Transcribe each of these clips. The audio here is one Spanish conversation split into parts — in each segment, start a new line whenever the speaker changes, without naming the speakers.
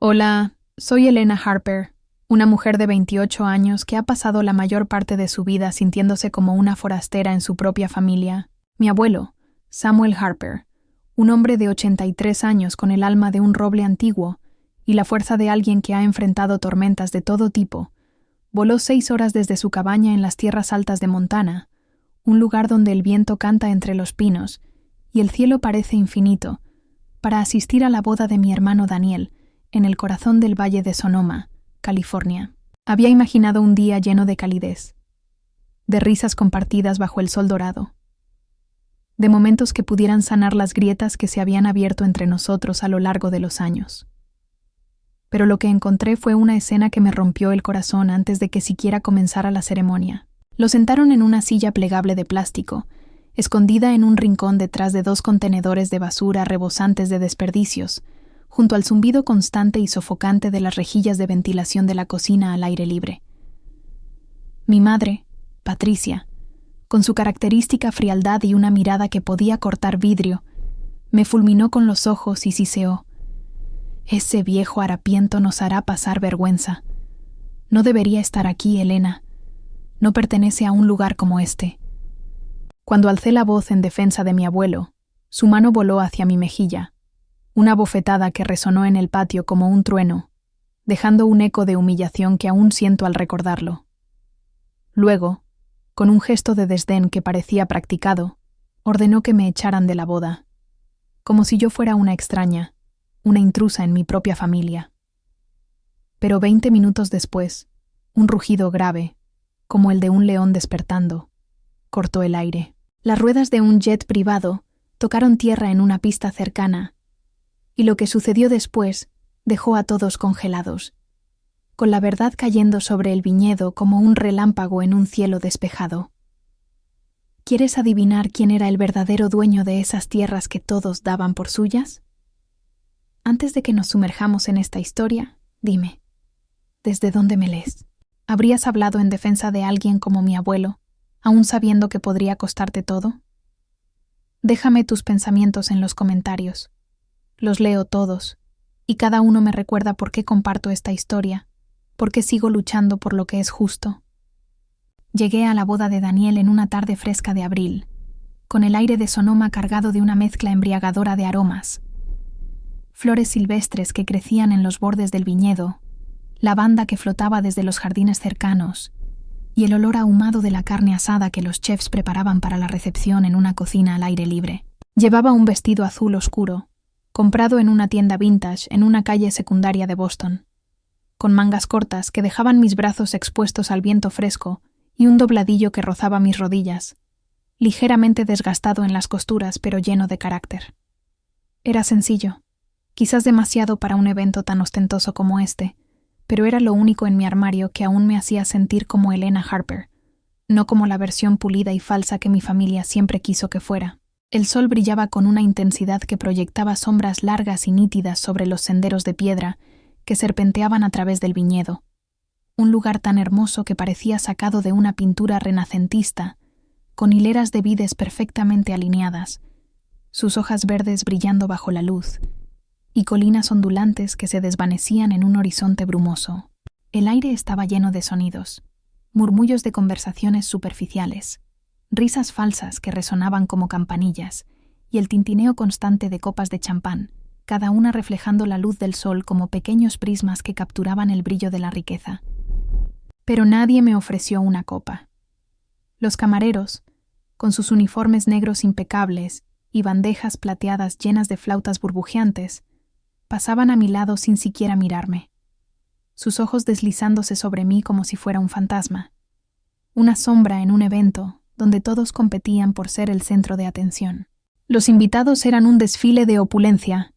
Hola, soy Elena Harper, una mujer de 28 años que ha pasado la mayor parte de su vida sintiéndose como una forastera en su propia familia. Mi abuelo, Samuel Harper, un hombre de 83 años con el alma de un roble antiguo y la fuerza de alguien que ha enfrentado tormentas de todo tipo, voló 6 horas desde su cabaña en las tierras altas de Montana, un lugar donde el viento canta entre los pinos y el cielo parece infinito, para asistir a la boda de mi hermano Daniel, en el corazón del Valle de Sonoma, California. Había imaginado un día lleno de calidez, de risas compartidas bajo el sol dorado, de momentos que pudieran sanar las grietas que se habían abierto entre nosotros a lo largo de los años. Pero lo que encontré fue una escena que me rompió el corazón antes de que siquiera comenzara la ceremonia. Lo sentaron en una silla plegable de plástico, escondida en un rincón detrás de 2 contenedores de basura rebosantes de desperdicios, junto al zumbido constante y sofocante de las rejillas de ventilación de la cocina al aire libre. Mi madre, Patricia, con su característica frialdad y una mirada que podía cortar vidrio, me fulminó con los ojos y siseó: «Ese viejo harapiento nos hará pasar vergüenza. No debería estar aquí, Elena. No pertenece a un lugar como este». Cuando alcé la voz en defensa de mi abuelo, su mano voló hacia mi mejilla, una bofetada que resonó en el patio como un trueno, dejando un eco de humillación que aún siento al recordarlo. Luego, con un gesto de desdén que parecía practicado, ordenó que me echaran de la boda, como si yo fuera una extraña, una intrusa en mi propia familia. Pero 20 minutos después, un rugido grave, como el de un león despertando, cortó el aire. Las ruedas de un jet privado tocaron tierra en una pista cercana, y lo que sucedió después dejó a todos congelados, con la verdad cayendo sobre el viñedo como un relámpago en un cielo despejado. ¿Quieres adivinar quién era el verdadero dueño de esas tierras que todos daban por suyas? Antes de que nos sumerjamos en esta historia, dime, ¿desde dónde me lees? ¿Habrías hablado en defensa de alguien como mi abuelo, aún sabiendo que podría costarte todo? Déjame tus pensamientos en los comentarios. Los leo todos, y cada uno me recuerda por qué comparto esta historia, por qué sigo luchando por lo que es justo. Llegué a la boda de Daniel en una tarde fresca de abril, con el aire de Sonoma cargado de una mezcla embriagadora de aromas. Flores silvestres que crecían en los bordes del viñedo, lavanda que flotaba desde los jardines cercanos, y el olor ahumado de la carne asada que los chefs preparaban para la recepción en una cocina al aire libre. Llevaba un vestido azul oscuro, comprado en una tienda vintage en una calle secundaria de Boston, con mangas cortas que dejaban mis brazos expuestos al viento fresco y un dobladillo que rozaba mis rodillas, ligeramente desgastado en las costuras pero lleno de carácter. Era sencillo, quizás demasiado para un evento tan ostentoso como este, pero era lo único en mi armario que aún me hacía sentir como Elena Harper, no como la versión pulida y falsa que mi familia siempre quiso que fuera. El sol brillaba con una intensidad que proyectaba sombras largas y nítidas sobre los senderos de piedra que serpenteaban a través del viñedo. Un lugar tan hermoso que parecía sacado de una pintura renacentista, con hileras de vides perfectamente alineadas, sus hojas verdes brillando bajo la luz, y colinas ondulantes que se desvanecían en un horizonte brumoso. El aire estaba lleno de sonidos, murmullos de conversaciones superficiales, risas falsas que resonaban como campanillas, y el tintineo constante de copas de champán, cada una reflejando la luz del sol como pequeños prismas que capturaban el brillo de la riqueza. Pero nadie me ofreció una copa. Los camareros, con sus uniformes negros impecables y bandejas plateadas llenas de flautas burbujeantes, pasaban a mi lado sin siquiera mirarme, sus ojos deslizándose sobre mí como si fuera un fantasma, una sombra en un evento donde todos competían por ser el centro de atención. Los invitados eran un desfile de opulencia,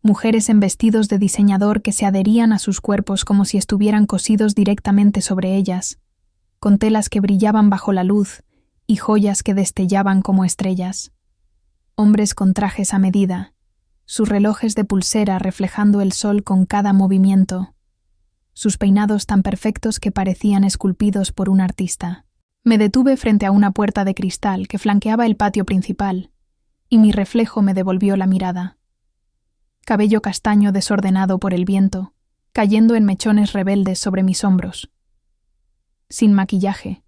mujeres en vestidos de diseñador que se adherían a sus cuerpos como si estuvieran cosidos directamente sobre ellas, con telas que brillaban bajo la luz y joyas que destellaban como estrellas. Hombres con trajes a medida, sus relojes de pulsera reflejando el sol con cada movimiento, sus peinados tan perfectos que parecían esculpidos por un artista. Me detuve frente a una puerta de cristal que flanqueaba el patio principal, y mi reflejo me devolvió la mirada. cabello castaño desordenado por el viento, cayendo en mechones rebeldes sobre mis hombros. Sin maquillaje,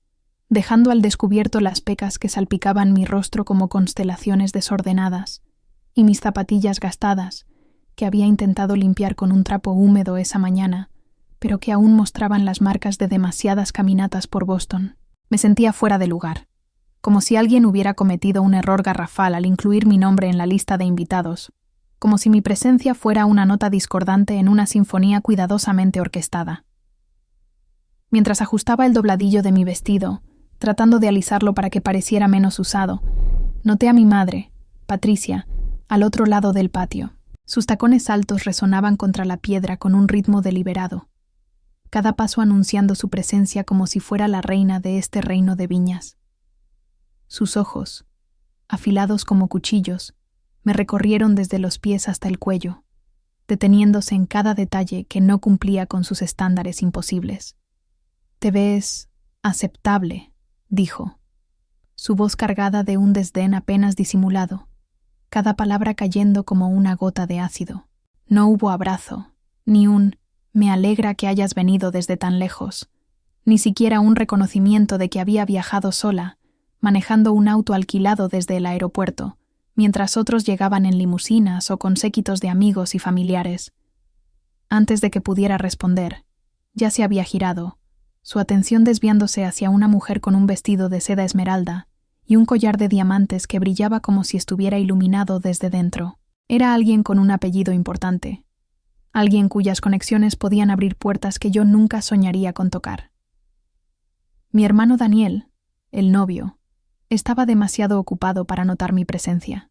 dejando al descubierto las pecas que salpicaban mi rostro como constelaciones desordenadas, y mis zapatillas gastadas, que había intentado limpiar con un trapo húmedo esa mañana, pero que aún mostraban las marcas de demasiadas caminatas por Boston. Me sentía fuera de lugar, como si alguien hubiera cometido un error garrafal al incluir mi nombre en la lista de invitados, como si mi presencia fuera una nota discordante en una sinfonía cuidadosamente orquestada. Mientras ajustaba el dobladillo de mi vestido, tratando de alisarlo para que pareciera menos usado, noté a mi madre, Patricia, al otro lado del patio. Sus tacones altos resonaban contra la piedra con un ritmo deliberado, cada paso anunciando su presencia como si fuera la reina de este reino de viñas. Sus ojos, afilados como cuchillos, me recorrieron desde los pies hasta el cuello, deteniéndose en cada detalle que no cumplía con sus estándares imposibles. «Te ves aceptable», dijo, su voz cargada de un desdén apenas disimulado, cada palabra cayendo como una gota de ácido. No hubo abrazo, ni un «me alegra que hayas venido desde tan lejos», ni siquiera un reconocimiento de que había viajado sola, manejando un auto alquilado desde el aeropuerto, mientras otros llegaban en limusinas o con séquitos de amigos y familiares. Antes de que pudiera responder, ya se había girado, su atención desviándose hacia una mujer con un vestido de seda esmeralda y un collar de diamantes que brillaba como si estuviera iluminado desde dentro. Era alguien con un apellido importante, alguien cuyas conexiones podían abrir puertas que yo nunca soñaría con tocar. Mi hermano Daniel, el novio, estaba demasiado ocupado para notar mi presencia.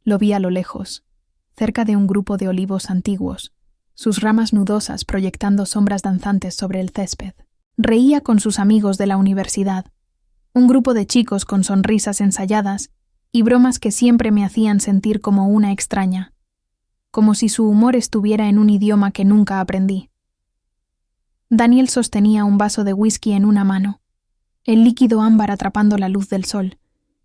Lo vi a lo lejos, cerca de un grupo de olivos antiguos, sus ramas nudosas proyectando sombras danzantes sobre el césped. Reía con sus amigos de la universidad, un grupo de chicos con sonrisas ensayadas y bromas que siempre me hacían sentir como una extraña, como si su humor estuviera en un idioma que nunca aprendí. Daniel sostenía un vaso de whisky en una mano, el líquido ámbar atrapando la luz del sol,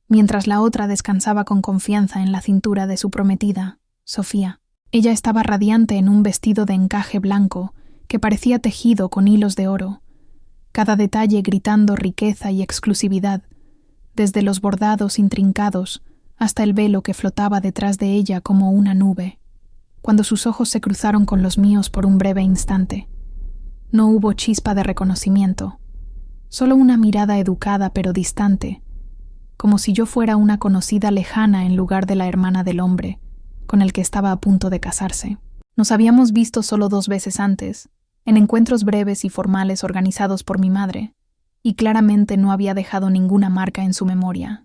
mientras la otra descansaba con confianza en la cintura de su prometida, Sofía. Ella estaba radiante en un vestido de encaje blanco que parecía tejido con hilos de oro, cada detalle gritando riqueza y exclusividad, desde los bordados intrincados hasta el velo que flotaba detrás de ella como una nube. Cuando sus ojos se cruzaron con los míos por un breve instante, no hubo chispa de reconocimiento, solo una mirada educada pero distante, como si yo fuera una conocida lejana en lugar de la hermana del hombre, con el que estaba a punto de casarse. Nos habíamos visto solo 2 veces antes, en encuentros breves y formales organizados por mi madre, y claramente no había dejado ninguna marca en su memoria.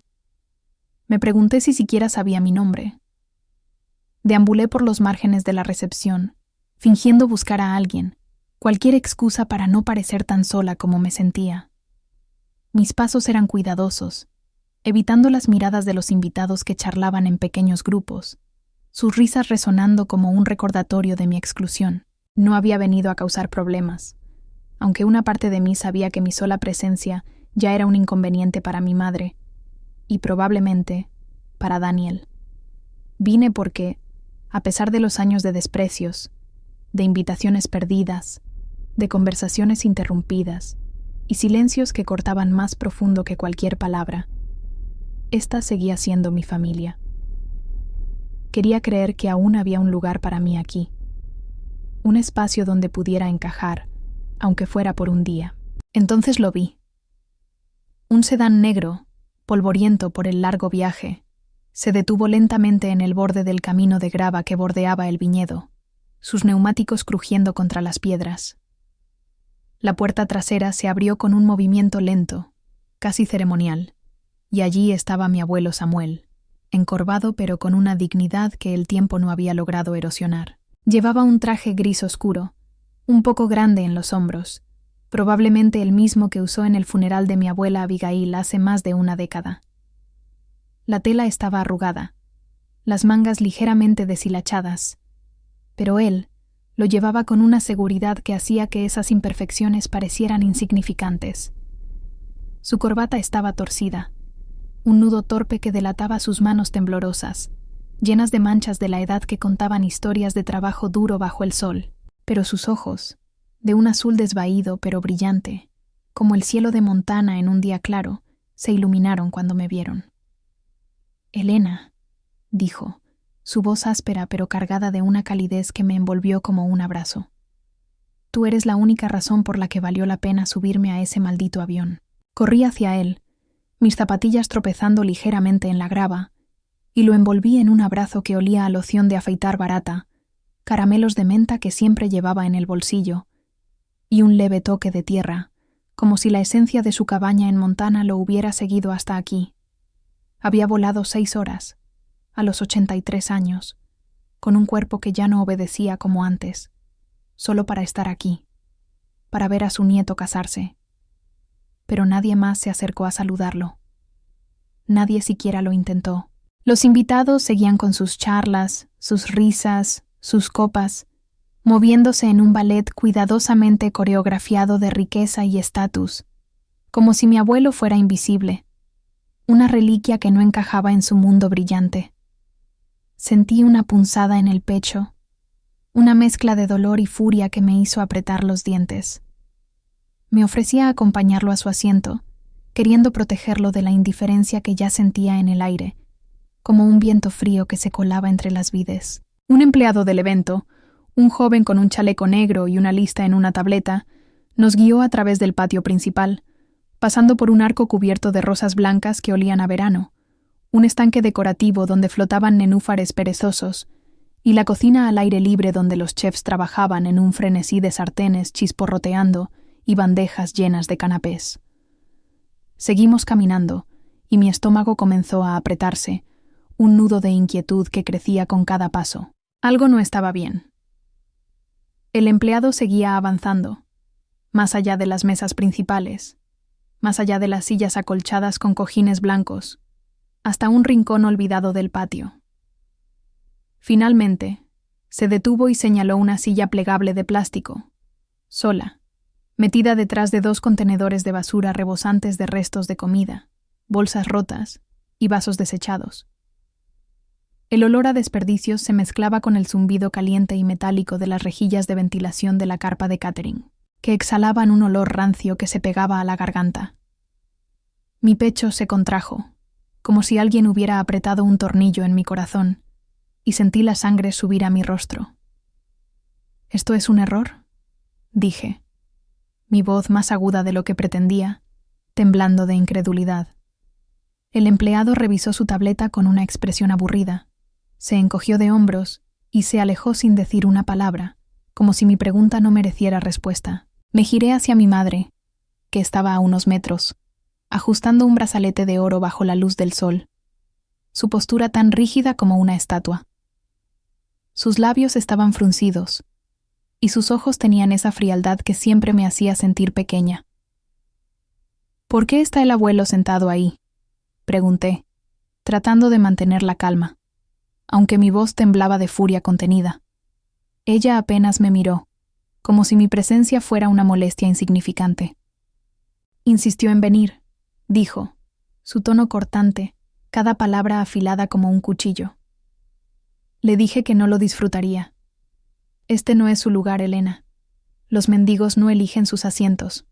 Me pregunté si siquiera sabía mi nombre. Deambulé por los márgenes de la recepción, fingiendo buscar a alguien, cualquier excusa para no parecer tan sola como me sentía. Mis pasos eran cuidadosos, evitando las miradas de los invitados que charlaban en pequeños grupos, sus risas resonando como un recordatorio de mi exclusión. No había venido a causar problemas, aunque una parte de mí sabía que mi sola presencia ya era un inconveniente para mi madre, y probablemente para Daniel. Vine porque, a pesar de los años de desprecios, de invitaciones perdidas, de conversaciones interrumpidas y silencios que cortaban más profundo que cualquier palabra, esta seguía siendo mi familia. Quería creer que aún había un lugar para mí aquí, un espacio donde pudiera encajar, aunque fuera por un día. Entonces lo vi. Un sedán negro, polvoriento por el largo viaje, se detuvo lentamente en el borde del camino de grava que bordeaba el viñedo, sus neumáticos crujiendo contra las piedras. La puerta trasera se abrió con un movimiento lento, casi ceremonial, y allí estaba mi abuelo Samuel, encorvado pero con una dignidad que el tiempo no había logrado erosionar. Llevaba un traje gris oscuro, un poco grande en los hombros, probablemente el mismo que usó en el funeral de mi abuela Abigail hace más de una década. La tela estaba arrugada, las mangas ligeramente deshilachadas, pero él lo llevaba con una seguridad que hacía que esas imperfecciones parecieran insignificantes. Su corbata estaba torcida, un nudo torpe que delataba sus manos temblorosas, llenas de manchas de la edad que contaban historias de trabajo duro bajo el sol. Pero sus ojos, de un azul desvaído pero brillante, como el cielo de Montana en un día claro, se iluminaron cuando me vieron. «Elena», dijo, su voz áspera pero cargada de una calidez que me envolvió como un abrazo. «Tú eres la única razón por la que valió la pena subirme a ese maldito avión». Corrí hacia él, mis zapatillas tropezando ligeramente en la grava, y lo envolví en un abrazo que olía a loción de afeitar barata, caramelos de menta que siempre llevaba en el bolsillo, y un leve toque de tierra, como si la esencia de su cabaña en Montana lo hubiera seguido hasta aquí. Había volado 6 horas, a los 83 años, con un cuerpo que ya no obedecía como antes, solo para estar aquí, para ver a su nieto casarse. Pero nadie más se acercó a saludarlo. Nadie siquiera lo intentó. Los invitados seguían con sus charlas, sus risas, sus copas, moviéndose en un ballet cuidadosamente coreografiado de riqueza y estatus, como si mi abuelo fuera invisible, una reliquia que no encajaba en su mundo brillante. Sentí una punzada en el pecho, una mezcla de dolor y furia que me hizo apretar los dientes. Me ofrecí a acompañarlo a su asiento, queriendo protegerlo de la indiferencia que ya sentía en el aire, como un viento frío que se colaba entre las vides. Un empleado del evento, un joven con un chaleco negro y una lista en una tableta, nos guió a través del patio principal, pasando por un arco cubierto de rosas blancas que olían a verano, un estanque decorativo donde flotaban nenúfares perezosos, y la cocina al aire libre donde los chefs trabajaban en un frenesí de sartenes chisporroteando y bandejas llenas de canapés. Seguimos caminando, y mi estómago comenzó a apretarse, un nudo de inquietud que crecía con cada paso. Algo no estaba bien. El empleado seguía avanzando, más allá de las mesas principales, más allá de las sillas acolchadas con cojines blancos, hasta un rincón olvidado del patio. Finalmente, se detuvo y señaló una silla plegable de plástico, sola, metida detrás de 2 contenedores de basura rebosantes de restos de comida, bolsas rotas y vasos desechados. El olor a desperdicios se mezclaba con el zumbido caliente y metálico de las rejillas de ventilación de la carpa de catering, que exhalaban un olor rancio que se pegaba a la garganta. Mi pecho se contrajo, como si alguien hubiera apretado un tornillo en mi corazón, y sentí la sangre subir a mi rostro. «¿Esto es un error?», dije, mi voz más aguda de lo que pretendía, temblando de incredulidad. El empleado revisó su tableta con una expresión aburrida, se encogió de hombros y se alejó sin decir una palabra, como si mi pregunta no mereciera respuesta. Me giré hacia mi madre, que estaba a unos metros, ajustando un brazalete de oro bajo la luz del sol, su postura tan rígida como una estatua. Sus labios estaban fruncidos, y sus ojos tenían esa frialdad que siempre me hacía sentir pequeña. «¿Por qué está el abuelo sentado ahí?», pregunté, tratando de mantener la calma, aunque mi voz temblaba de furia contenida. Ella apenas me miró, como si mi presencia fuera una molestia insignificante. Insistió en venir, dijo, su tono cortante, cada palabra afilada como un cuchillo. Le dije que no lo disfrutaría. «Este no es su lugar, Elena. Los mendigos no eligen sus asientos».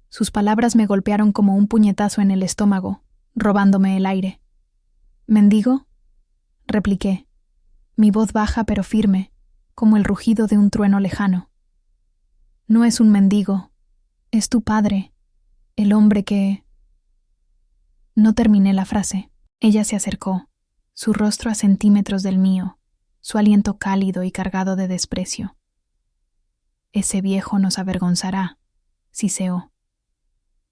Sus palabras me golpearon como un puñetazo en el estómago, robándome el aire. «¿Mendigo?», repliqué, mi voz baja pero firme, como el rugido de un trueno lejano. «No es un mendigo, es tu padre, el hombre que...». No terminé la frase. Ella se acercó, su rostro a centímetros del mío, su aliento cálido y cargado de desprecio. «Ese viejo nos avergonzará», siseó.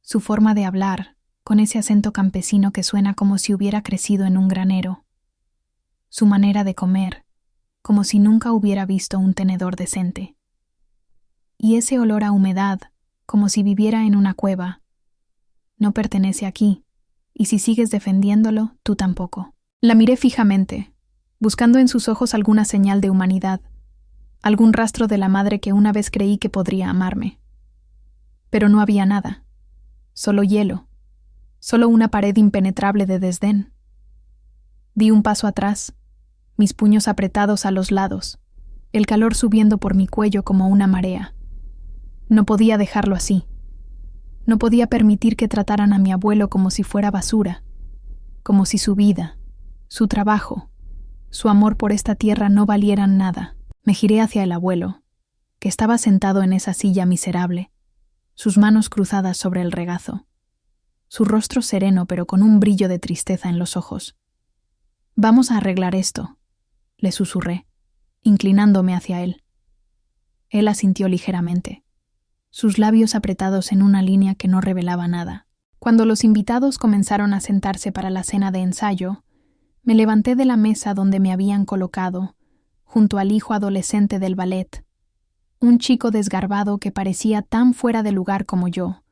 Su forma de hablar, con ese acento campesino que suena como si hubiera crecido en un granero. Su manera de comer, como si nunca hubiera visto un tenedor decente. Y ese olor a humedad, como si viviera en una cueva. «No pertenece aquí, y si sigues defendiéndolo, tú tampoco». La miré fijamente, buscando en sus ojos alguna señal de humanidad, algún rastro de la madre que una vez creí que podría amarme. Pero no había nada, solo hielo, solo una pared impenetrable de desdén. Di un paso atrás, mis puños apretados a los lados, el calor subiendo por mi cuello como una marea. No podía dejarlo así. No podía permitir que trataran a mi abuelo como si fuera basura, como si su vida, su trabajo, su amor por esta tierra no valieran nada. Me giré hacia el abuelo, que estaba sentado en esa silla miserable, sus manos cruzadas sobre el regazo, su rostro sereno pero con un brillo de tristeza en los ojos. «Vamos a arreglar esto», le susurré, inclinándome hacia él. Él asintió ligeramente, sus labios apretados en una línea que no revelaba nada. Cuando los invitados comenzaron a sentarse para la cena de ensayo, me levanté de la mesa donde me habían colocado, junto al hijo adolescente del ballet, un chico desgarbado que parecía tan fuera de lugar como yo,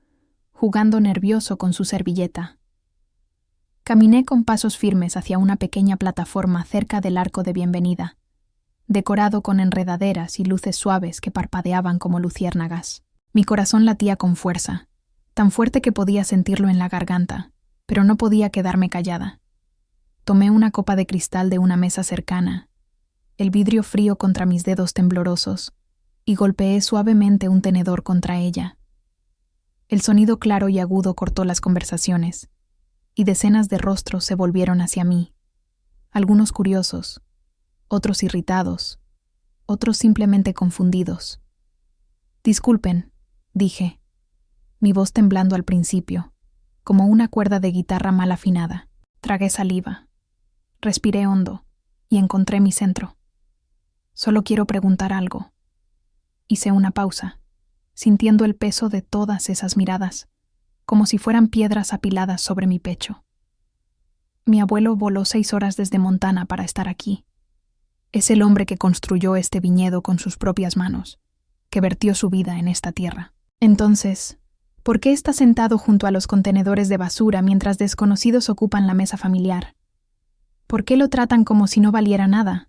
jugando nervioso con su servilleta. Caminé con pasos firmes hacia una pequeña plataforma cerca del arco de bienvenida, decorado con enredaderas y luces suaves que parpadeaban como luciérnagas. Mi corazón latía con fuerza, tan fuerte que podía sentirlo en la garganta, pero no podía quedarme callada. Tomé una copa de cristal de una mesa cercana, el vidrio frío contra mis dedos temblorosos, y golpeé suavemente un tenedor contra ella. El sonido claro y agudo cortó las conversaciones, y decenas de rostros se volvieron hacia mí, algunos curiosos, otros irritados, otros simplemente confundidos. «Disculpen», dije, mi voz temblando al principio, como una cuerda de guitarra mal afinada. Tragué saliva, respiré hondo y encontré mi centro. «Solo quiero preguntar algo». Hice una pausa, sintiendo el peso de todas esas miradas, como si fueran piedras apiladas sobre mi pecho. Mi abuelo voló 6 horas desde Montana para estar aquí. Es el hombre que construyó este viñedo con sus propias manos, que vertió su vida en esta tierra. Entonces, ¿por qué está sentado junto a los contenedores de basura mientras desconocidos ocupan la mesa familiar? ¿Por qué lo tratan como si no valiera nada?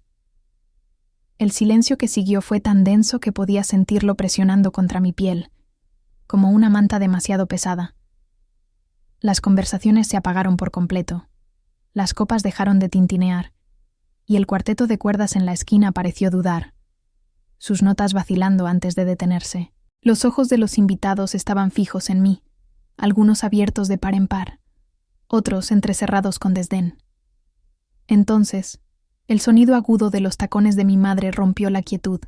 El silencio que siguió fue tan denso que podía sentirlo presionando contra mi piel, como una manta demasiado pesada. Las conversaciones se apagaron por completo, las copas dejaron de tintinear, y el cuarteto de cuerdas en la esquina pareció dudar, sus notas vacilando antes de detenerse. Los ojos de los invitados estaban fijos en mí, algunos abiertos de par en par, otros entrecerrados con desdén. Entonces, el sonido agudo de los tacones de mi madre rompió la quietud,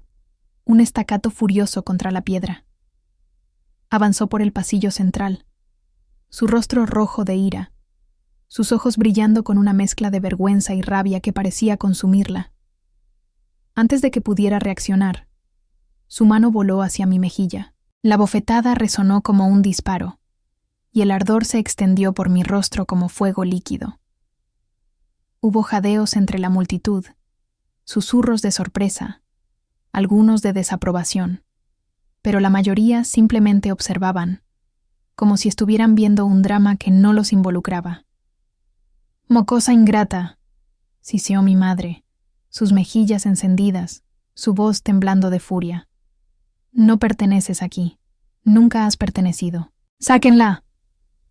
un estacato furioso contra la piedra. Avanzó por el pasillo central, su rostro rojo de ira, sus ojos brillando con una mezcla de vergüenza y rabia que parecía consumirla. Antes de que pudiera reaccionar, su mano voló hacia mi mejilla. La bofetada resonó como un disparo, y el ardor se extendió por mi rostro como fuego líquido. Hubo jadeos entre la multitud, susurros de sorpresa, algunos de desaprobación, pero la mayoría simplemente observaban, como si estuvieran viendo un drama que no los involucraba. «Mocosa ingrata», siseó mi madre, sus mejillas encendidas, su voz temblando de furia. «No perteneces aquí. Nunca has pertenecido». «¡Sáquenla!»,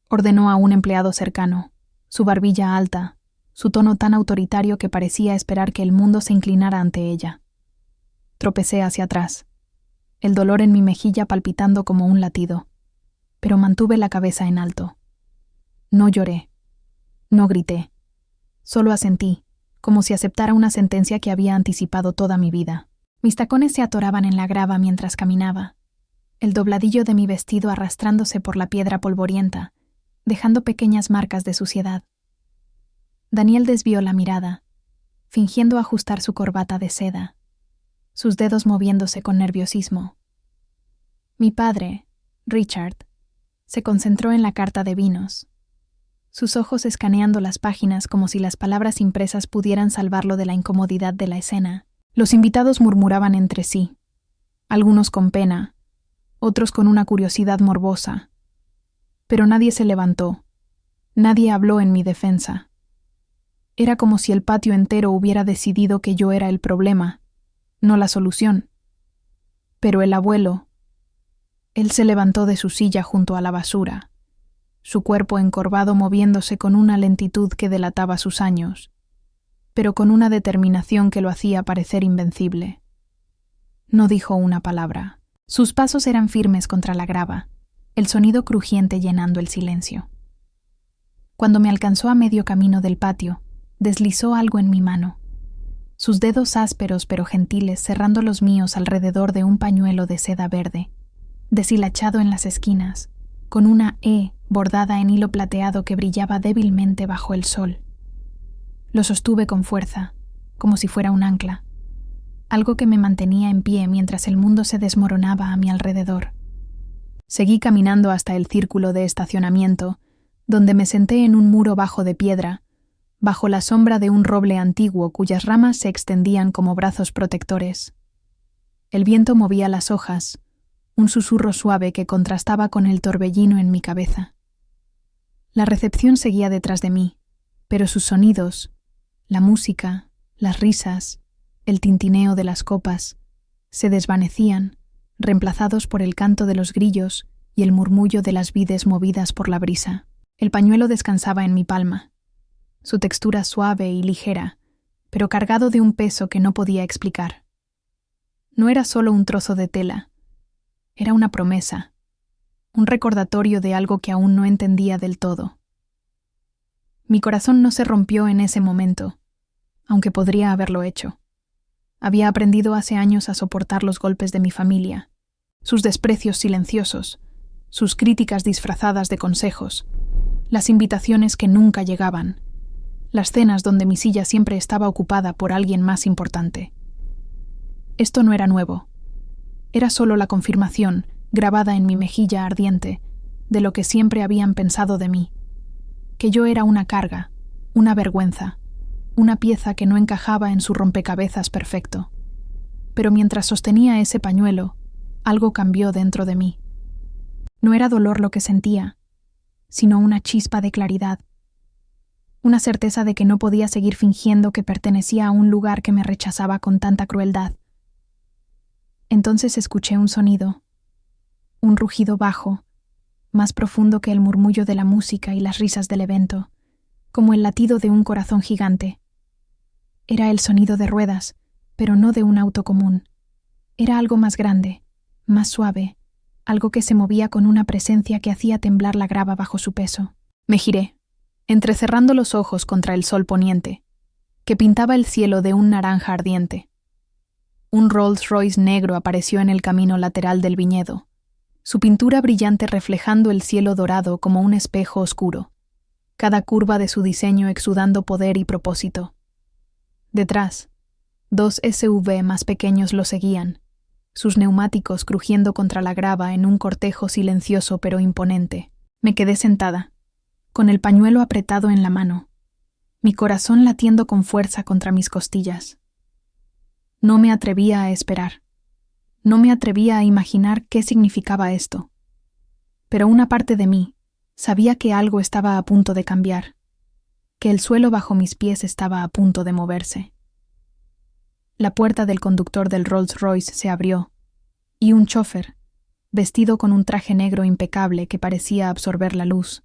ordenó a un empleado cercano, su barbilla alta, su tono tan autoritario que parecía esperar que el mundo se inclinara ante ella. Tropecé hacia atrás, el dolor en mi mejilla palpitando como un latido, pero mantuve la cabeza en alto. No lloré, no grité, solo asentí, como si aceptara una sentencia que había anticipado toda mi vida. Mis tacones se atoraban en la grava mientras caminaba, el dobladillo de mi vestido arrastrándose por la piedra polvorienta, dejando pequeñas marcas de suciedad. Daniel desvió la mirada, fingiendo ajustar su corbata de seda, sus dedos moviéndose con nerviosismo. Mi padre, Richard, se concentró en la carta de vinos, sus ojos escaneando las páginas como si las palabras impresas pudieran salvarlo de la incomodidad de la escena. Los invitados murmuraban entre sí, algunos con pena, otros con una curiosidad morbosa. Pero nadie se levantó, nadie habló en mi defensa. Era como si el patio entero hubiera decidido que yo era el problema, no la solución. Pero el abuelo, él se levantó de su silla junto a la basura, su cuerpo encorvado moviéndose con una lentitud que delataba sus años. pero con una determinación que lo hacía parecer invencible. No dijo una palabra. Sus pasos eran firmes contra la grava, el sonido crujiente llenando el silencio. Cuando me alcanzó a medio camino del patio, deslizó algo en mi mano. Sus dedos ásperos pero gentiles cerrando los míos alrededor de un pañuelo de seda verde, deshilachado en las esquinas, con una E bordada en hilo plateado que brillaba débilmente bajo el sol. Lo sostuve con fuerza, como si fuera un ancla, algo que me mantenía en pie mientras el mundo se desmoronaba a mi alrededor. Seguí caminando hasta el círculo de estacionamiento, donde me senté en un muro bajo de piedra, bajo la sombra de un roble antiguo cuyas ramas se extendían como brazos protectores. El viento movía las hojas, un susurro suave que contrastaba con el torbellino en mi cabeza. La recepción seguía detrás de mí, pero sus sonidos, la música, las risas, el tintineo de las copas, se desvanecían, reemplazados por el canto de los grillos y el murmullo de las vides movidas por la brisa. El pañuelo descansaba en mi palma, su textura suave y ligera, pero cargado de un peso que no podía explicar. No era solo un trozo de tela, era una promesa, un recordatorio de algo que aún no entendía del todo. Mi corazón no se rompió en ese momento, aunque podría haberlo hecho. Había aprendido hace años a soportar los golpes de mi familia, sus desprecios silenciosos, sus críticas disfrazadas de consejos, las invitaciones que nunca llegaban, las cenas donde mi silla siempre estaba ocupada por alguien más importante. Esto no era nuevo. Era solo la confirmación, grabada en mi mejilla ardiente, de lo que siempre habían pensado de mí, que yo era una carga, una vergüenza, una pieza que no encajaba en su rompecabezas perfecto. Pero mientras sostenía ese pañuelo, algo cambió dentro de mí. No era dolor lo que sentía, sino una chispa de claridad, una certeza de que no podía seguir fingiendo que pertenecía a un lugar que me rechazaba con tanta crueldad. Entonces escuché un sonido, un rugido bajo, más profundo que el murmullo de la música y las risas del evento, como el latido de un corazón gigante. Era el sonido de ruedas, pero no de un auto común. Era algo más grande, más suave, algo que se movía con una presencia que hacía temblar la grava bajo su peso. Me giré, entrecerrando los ojos contra el sol poniente, que pintaba el cielo de un naranja ardiente. Un Rolls Royce negro apareció en el camino lateral del viñedo, su pintura brillante reflejando el cielo dorado como un espejo oscuro, cada curva de su diseño exudando poder y propósito. Detrás, 2 SUV más pequeños lo seguían, sus neumáticos crujiendo contra la grava en un cortejo silencioso pero imponente. Me quedé sentada, con el pañuelo apretado en la mano, mi corazón latiendo con fuerza contra mis costillas. No me atrevía a esperar. No me atrevía a imaginar qué significaba esto. Pero una parte de mí sabía que algo estaba a punto de cambiar, que el suelo bajo mis pies estaba a punto de moverse. La puerta del conductor del Rolls Royce se abrió, y un chófer, vestido con un traje negro impecable que parecía absorber la luz,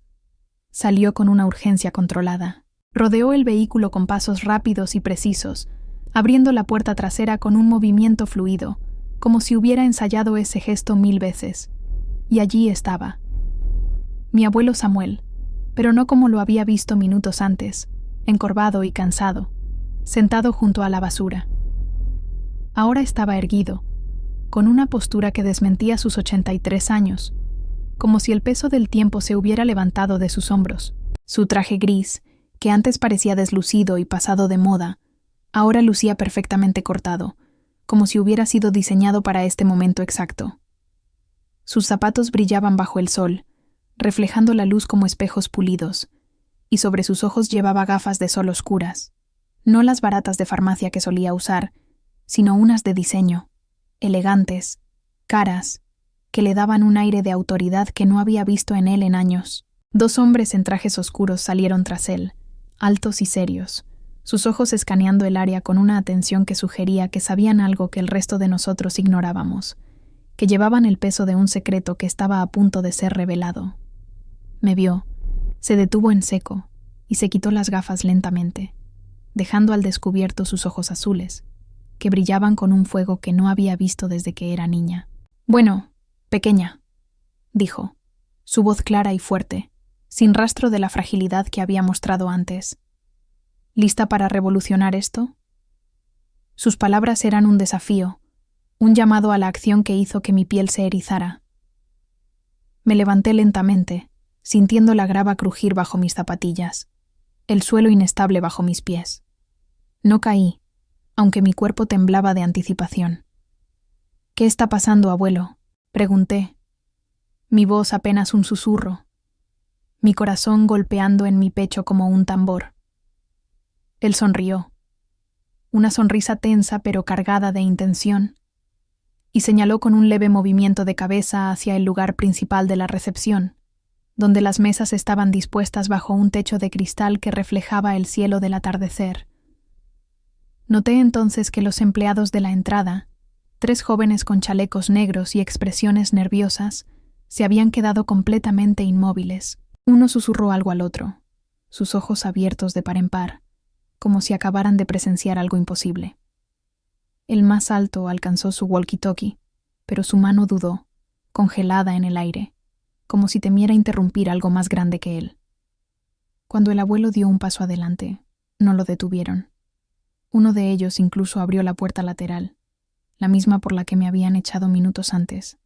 salió con una urgencia controlada. Rodeó el vehículo con pasos rápidos y precisos, abriendo la puerta trasera con un movimiento fluido, como si hubiera ensayado ese gesto 1000 veces. Y allí estaba. Mi abuelo Samuel, pero no como lo había visto minutos antes, encorvado y cansado, sentado junto a la basura. Ahora estaba erguido, con una postura que desmentía sus 83 años, como si el peso del tiempo se hubiera levantado de sus hombros. Su traje gris, que antes parecía deslucido y pasado de moda, ahora lucía perfectamente cortado, como si hubiera sido diseñado para este momento exacto. Sus zapatos brillaban bajo el sol, reflejando la luz como espejos pulidos, y sobre sus ojos llevaba gafas de sol oscuras, no las baratas de farmacia que solía usar, sino unas de diseño, elegantes, caras, que le daban un aire de autoridad que no había visto en él en años. 2 hombres en trajes oscuros salieron tras él, altos y serios, sus ojos escaneando el área con una atención que sugería que sabían algo que el resto de nosotros ignorábamos, que llevaban el peso de un secreto que estaba a punto de ser revelado. Me vio, se detuvo en seco y se quitó las gafas lentamente. dejando al descubierto sus ojos azules, que brillaban con un fuego que no había visto desde que era niña. «Bueno, pequeña», dijo, su voz clara y fuerte, sin rastro de la fragilidad que había mostrado antes. «¿Lista para revolucionar esto?» Sus palabras eran un desafío, un llamado a la acción que hizo que mi piel se erizara. Me levanté lentamente, sintiendo la grava crujir bajo mis zapatillas, el suelo inestable bajo mis pies. No caí, aunque mi cuerpo temblaba de anticipación. «¿Qué está pasando, abuelo?», pregunté, mi voz apenas un susurro, mi corazón golpeando en mi pecho como un tambor. Él sonrió, una sonrisa tensa pero cargada de intención, y señaló con un leve movimiento de cabeza hacia el lugar principal de la recepción, donde las mesas estaban dispuestas bajo un techo de cristal que reflejaba el cielo del atardecer. Noté entonces que los empleados de la entrada, 3 jóvenes con chalecos negros y expresiones nerviosas, se habían quedado completamente inmóviles. Uno susurró algo al otro, sus ojos abiertos de par en par, como si acabaran de presenciar algo imposible. El más alto alcanzó su walkie-talkie, pero su mano dudó, congelada en el aire, como si temiera interrumpir algo más grande que él. Cuando el abuelo dio un paso adelante, no lo detuvieron. Uno de ellos incluso abrió la puerta lateral, la misma por la que me habían echado minutos antes,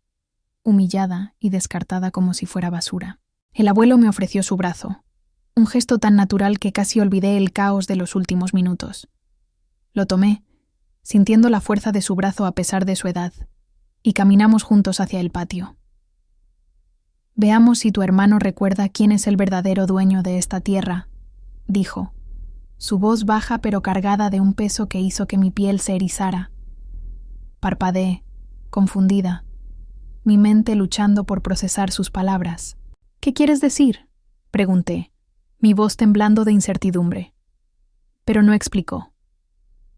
humillada y descartada como si fuera basura. El abuelo me ofreció su brazo, un gesto tan natural que casi olvidé el caos de los últimos minutos. Lo tomé, sintiendo la fuerza de su brazo a pesar de su edad, y caminamos juntos hacia el patio. «Veamos si tu hermano recuerda quién es el verdadero dueño de esta tierra», dijo, su voz baja pero cargada de un peso que hizo que mi piel se erizara. Parpadeé, confundida, mi mente luchando por procesar sus palabras. «¿Qué quieres decir?», pregunté, mi voz temblando de incertidumbre. Pero no explicó.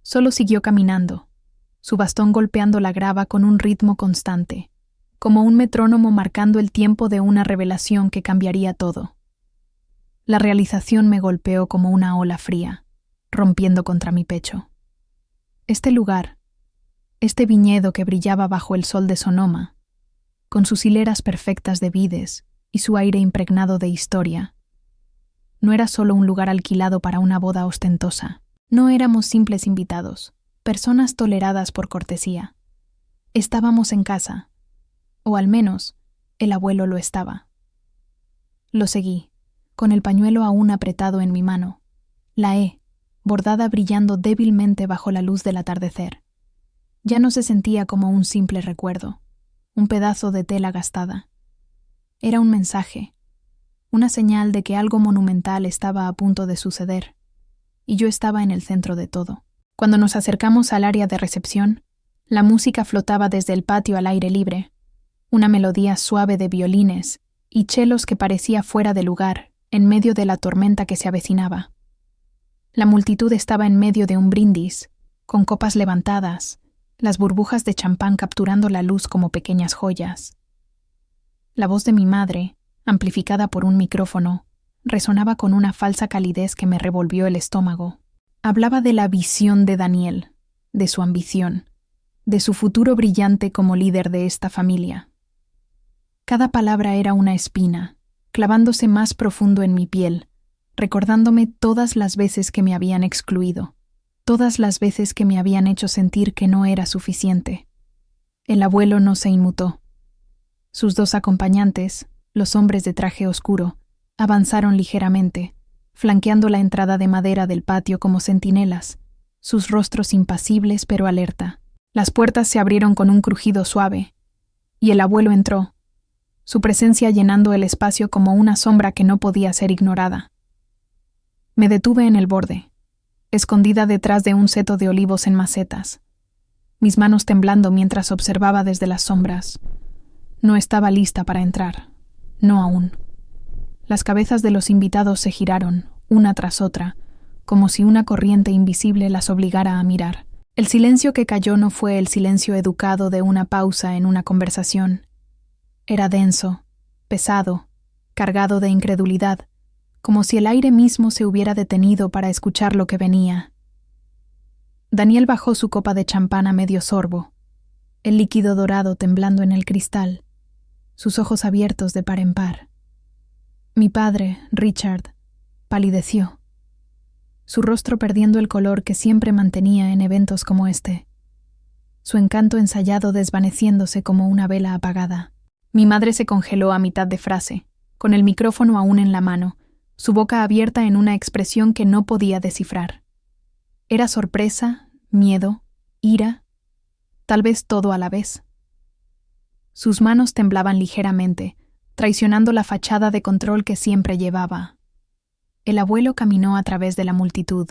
Solo siguió caminando, su bastón golpeando la grava con un ritmo constante, como un metrónomo marcando el tiempo de una revelación que cambiaría todo. La realización me golpeó como una ola fría, rompiendo contra mi pecho. Este lugar, este viñedo que brillaba bajo el sol de Sonoma, con sus hileras perfectas de vides y su aire impregnado de historia, no era solo un lugar alquilado para una boda ostentosa. No éramos simples invitados, personas toleradas por cortesía. Estábamos en casa, o al menos, el abuelo lo estaba. Lo seguí, con el pañuelo aún apretado en mi mano, la E, bordada brillando débilmente bajo la luz del atardecer. Ya no se sentía como un simple recuerdo, un pedazo de tela gastada. Era un mensaje, una señal de que algo monumental estaba a punto de suceder, y yo estaba en el centro de todo. Cuando nos acercamos al área de recepción, la música flotaba desde el patio al aire libre, una melodía suave de violines y chelos que parecía fuera de lugar en medio de la tormenta que se avecinaba. La multitud estaba en medio de un brindis, con copas levantadas, las burbujas de champán capturando la luz como pequeñas joyas. La voz de mi madre, amplificada por un micrófono, resonaba con una falsa calidez que me revolvió el estómago. Hablaba de la visión de Daniel, de su ambición, de su futuro brillante como líder de esta familia. Cada palabra era una espina, clavándose más profundo en mi piel, recordándome todas las veces que me habían excluido, todas las veces que me habían hecho sentir que no era suficiente. El abuelo no se inmutó. Sus 2 acompañantes, los hombres de traje oscuro, avanzaron ligeramente, flanqueando la entrada de madera del patio como centinelas, sus rostros impasibles pero alerta. Las puertas se abrieron con un crujido suave, y el abuelo entró, su presencia llenando el espacio como una sombra que no podía ser ignorada. Me detuve en el borde, escondida detrás de un seto de olivos en macetas, mis manos temblando mientras observaba desde las sombras. No estaba lista para entrar, no aún. Las cabezas de los invitados se giraron, una tras otra, como si una corriente invisible las obligara a mirar. El silencio que cayó no fue el silencio educado de una pausa en una conversación. Era denso, pesado, cargado de incredulidad, como si el aire mismo se hubiera detenido para escuchar lo que venía. Daniel bajó su copa de champán a medio sorbo, el líquido dorado temblando en el cristal, sus ojos abiertos de par en par. Mi padre, Richard, palideció, su rostro perdiendo el color que siempre mantenía en eventos como este, su encanto ensayado desvaneciéndose como una vela apagada. Mi madre se congeló a mitad de frase, con el micrófono aún en la mano, su boca abierta en una expresión que no podía descifrar. Era sorpresa, miedo, ira, tal vez todo a la vez. Sus manos temblaban ligeramente, traicionando la fachada de control que siempre llevaba. El abuelo caminó a través de la multitud,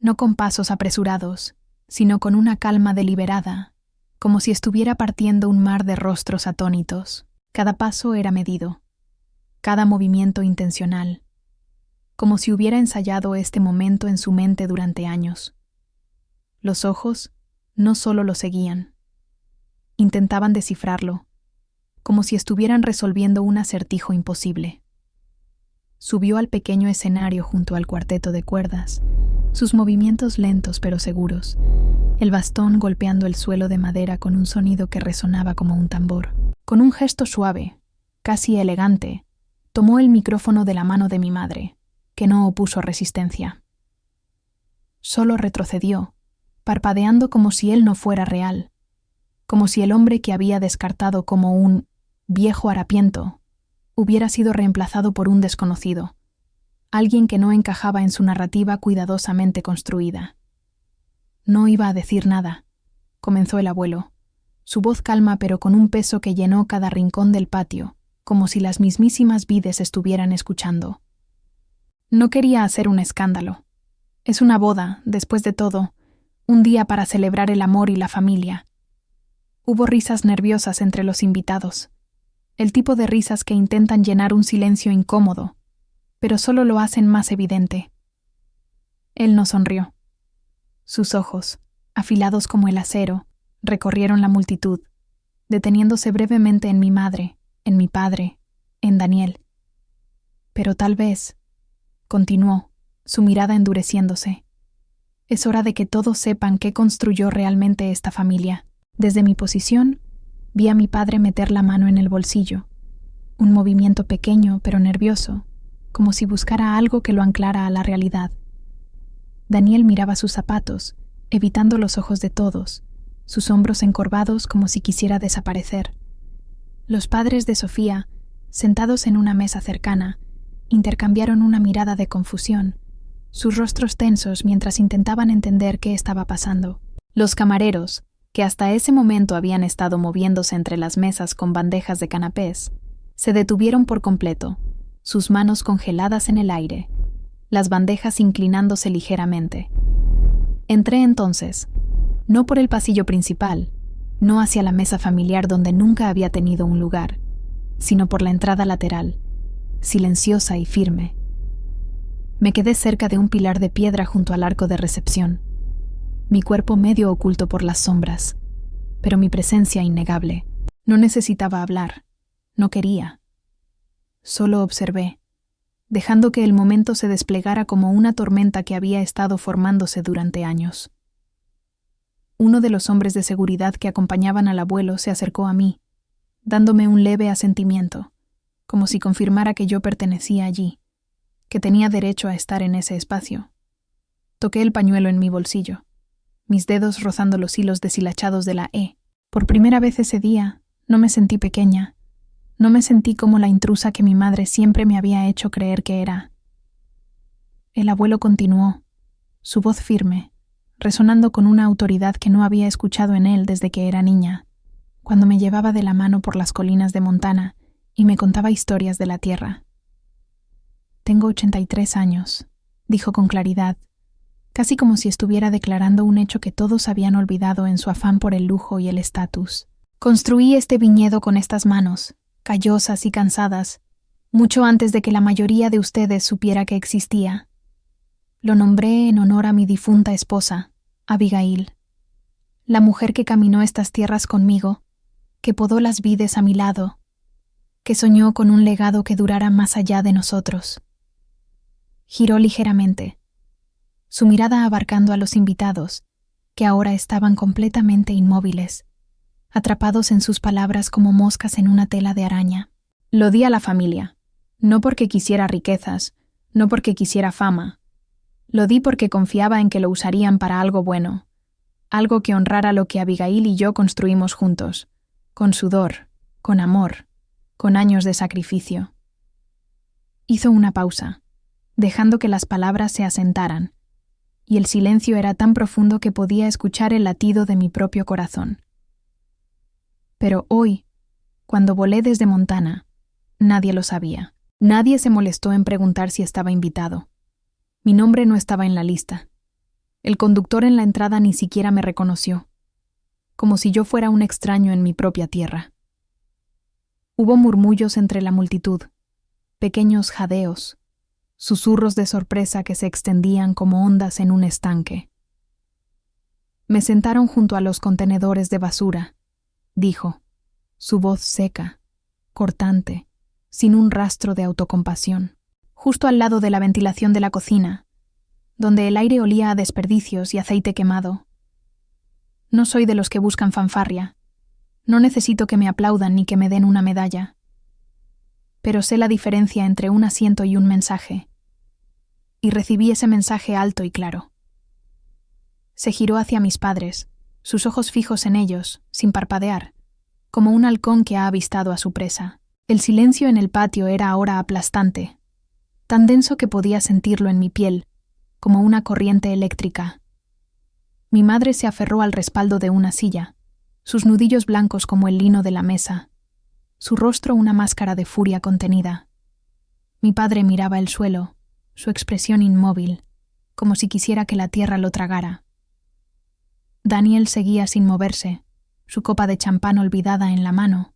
no con pasos apresurados, sino con una calma deliberada, como si estuviera partiendo un mar de rostros atónitos. Cada paso era medido, cada movimiento intencional, como si hubiera ensayado este momento en su mente durante años. Los ojos no solo lo seguían, intentaban descifrarlo, como si estuvieran resolviendo un acertijo imposible. Subió al pequeño escenario junto al cuarteto de cuerdas, sus movimientos lentos pero seguros, el bastón golpeando el suelo de madera con un sonido que resonaba como un tambor. Con un gesto suave, casi elegante, tomó el micrófono de la mano de mi madre, que no opuso resistencia. Solo retrocedió, parpadeando como si él no fuera real, como si el hombre que había descartado como un viejo harapiento hubiera sido reemplazado por un desconocido, alguien que no encajaba en su narrativa cuidadosamente construida. No iba a decir nada, comenzó el abuelo, su voz calma pero con un peso que llenó cada rincón del patio, como si las mismísimas vides estuvieran escuchando. No quería hacer un escándalo. Es una boda, después de todo, un día para celebrar el amor y la familia. Hubo risas nerviosas entre los invitados, el tipo de risas que intentan llenar un silencio incómodo, pero solo lo hacen más evidente. Él no sonrió. Sus ojos, afilados como el acero, recorrieron la multitud, deteniéndose brevemente en mi madre, en mi padre, en Daniel. Pero tal vez, continuó, su mirada endureciéndose, es hora de que todos sepan qué construyó realmente esta familia. Desde mi posición, vi a mi padre meter la mano en el bolsillo, un movimiento pequeño pero nervioso, como si buscara algo que lo anclara a la realidad. Daniel miraba sus zapatos, evitando los ojos de todos, sus hombros encorvados como si quisiera desaparecer. Los padres de Sofía, sentados en una mesa cercana, intercambiaron una mirada de confusión, sus rostros tensos mientras intentaban entender qué estaba pasando. Los camareros, que hasta ese momento habían estado moviéndose entre las mesas con bandejas de canapés, se detuvieron por completo, sus manos congeladas en el aire, las bandejas inclinándose ligeramente. Entré entonces, no por el pasillo principal, no hacia la mesa familiar donde nunca había tenido un lugar, sino por la entrada lateral, silenciosa y firme. Me quedé cerca de un pilar de piedra junto al arco de recepción, mi cuerpo medio oculto por las sombras, pero mi presencia innegable. No necesitaba hablar, no quería. Solo observé, dejando que el momento se desplegara como una tormenta que había estado formándose durante años. Uno de los hombres de seguridad que acompañaban al abuelo se acercó a mí, dándome un leve asentimiento, como si confirmara que yo pertenecía allí, que tenía derecho a estar en ese espacio. Toqué el pañuelo en mi bolsillo, mis dedos rozando los hilos deshilachados de la E. Por primera vez ese día, no me sentí pequeña, no me sentí como la intrusa que mi madre siempre me había hecho creer que era. El abuelo continuó, su voz firme, resonando con una autoridad que no había escuchado en él desde que era niña, cuando me llevaba de la mano por las colinas de Montana y me contaba historias de la tierra. Tengo 83 años, dijo con claridad, casi como si estuviera declarando un hecho que todos habían olvidado en su afán por el lujo y el estatus. Construí este viñedo con estas manos, callosas y cansadas, mucho antes de que la mayoría de ustedes supiera que existía. Lo nombré en honor a mi difunta esposa, Abigail, la mujer que caminó estas tierras conmigo, que podó las vides a mi lado, que soñó con un legado que durara más allá de nosotros. Giró ligeramente, su mirada abarcando a los invitados, que ahora estaban completamente inmóviles, atrapados en sus palabras como moscas en una tela de araña. Lo di a la familia, no porque quisiera riquezas, no porque quisiera fama. Lo di porque confiaba en que lo usarían para algo bueno, algo que honrara lo que Abigail y yo construimos juntos, con sudor, con amor, con años de sacrificio. Hizo una pausa, dejando que las palabras se asentaran, y el silencio era tan profundo que podía escuchar el latido de mi propio corazón. Pero hoy, cuando volé desde Montana, nadie lo sabía. Nadie se molestó en preguntar si estaba invitado. Mi nombre no estaba en la lista. El conductor en la entrada ni siquiera me reconoció, como si yo fuera un extraño en mi propia tierra. Hubo murmullos entre la multitud, pequeños jadeos, susurros de sorpresa que se extendían como ondas en un estanque. Me sentaron junto a los contenedores de basura, dijo, su voz seca, cortante, sin un rastro de autocompasión, justo al lado de la ventilación de la cocina, donde el aire olía a desperdicios y aceite quemado. No soy de los que buscan fanfarria. No necesito que me aplaudan ni que me den una medalla. Pero sé la diferencia entre un asiento y un mensaje. Y recibí ese mensaje alto y claro. Se giró hacia mis padres, sus ojos fijos en ellos, sin parpadear, como un halcón que ha avistado a su presa. El silencio en el patio era ahora aplastante, tan denso que podía sentirlo en mi piel, como una corriente eléctrica. Mi madre se aferró al respaldo de una silla, sus nudillos blancos como el lino de la mesa, su rostro una máscara de furia contenida. Mi padre miraba el suelo, su expresión inmóvil, como si quisiera que la tierra lo tragara. Daniel seguía sin moverse, su copa de champán olvidada en la mano,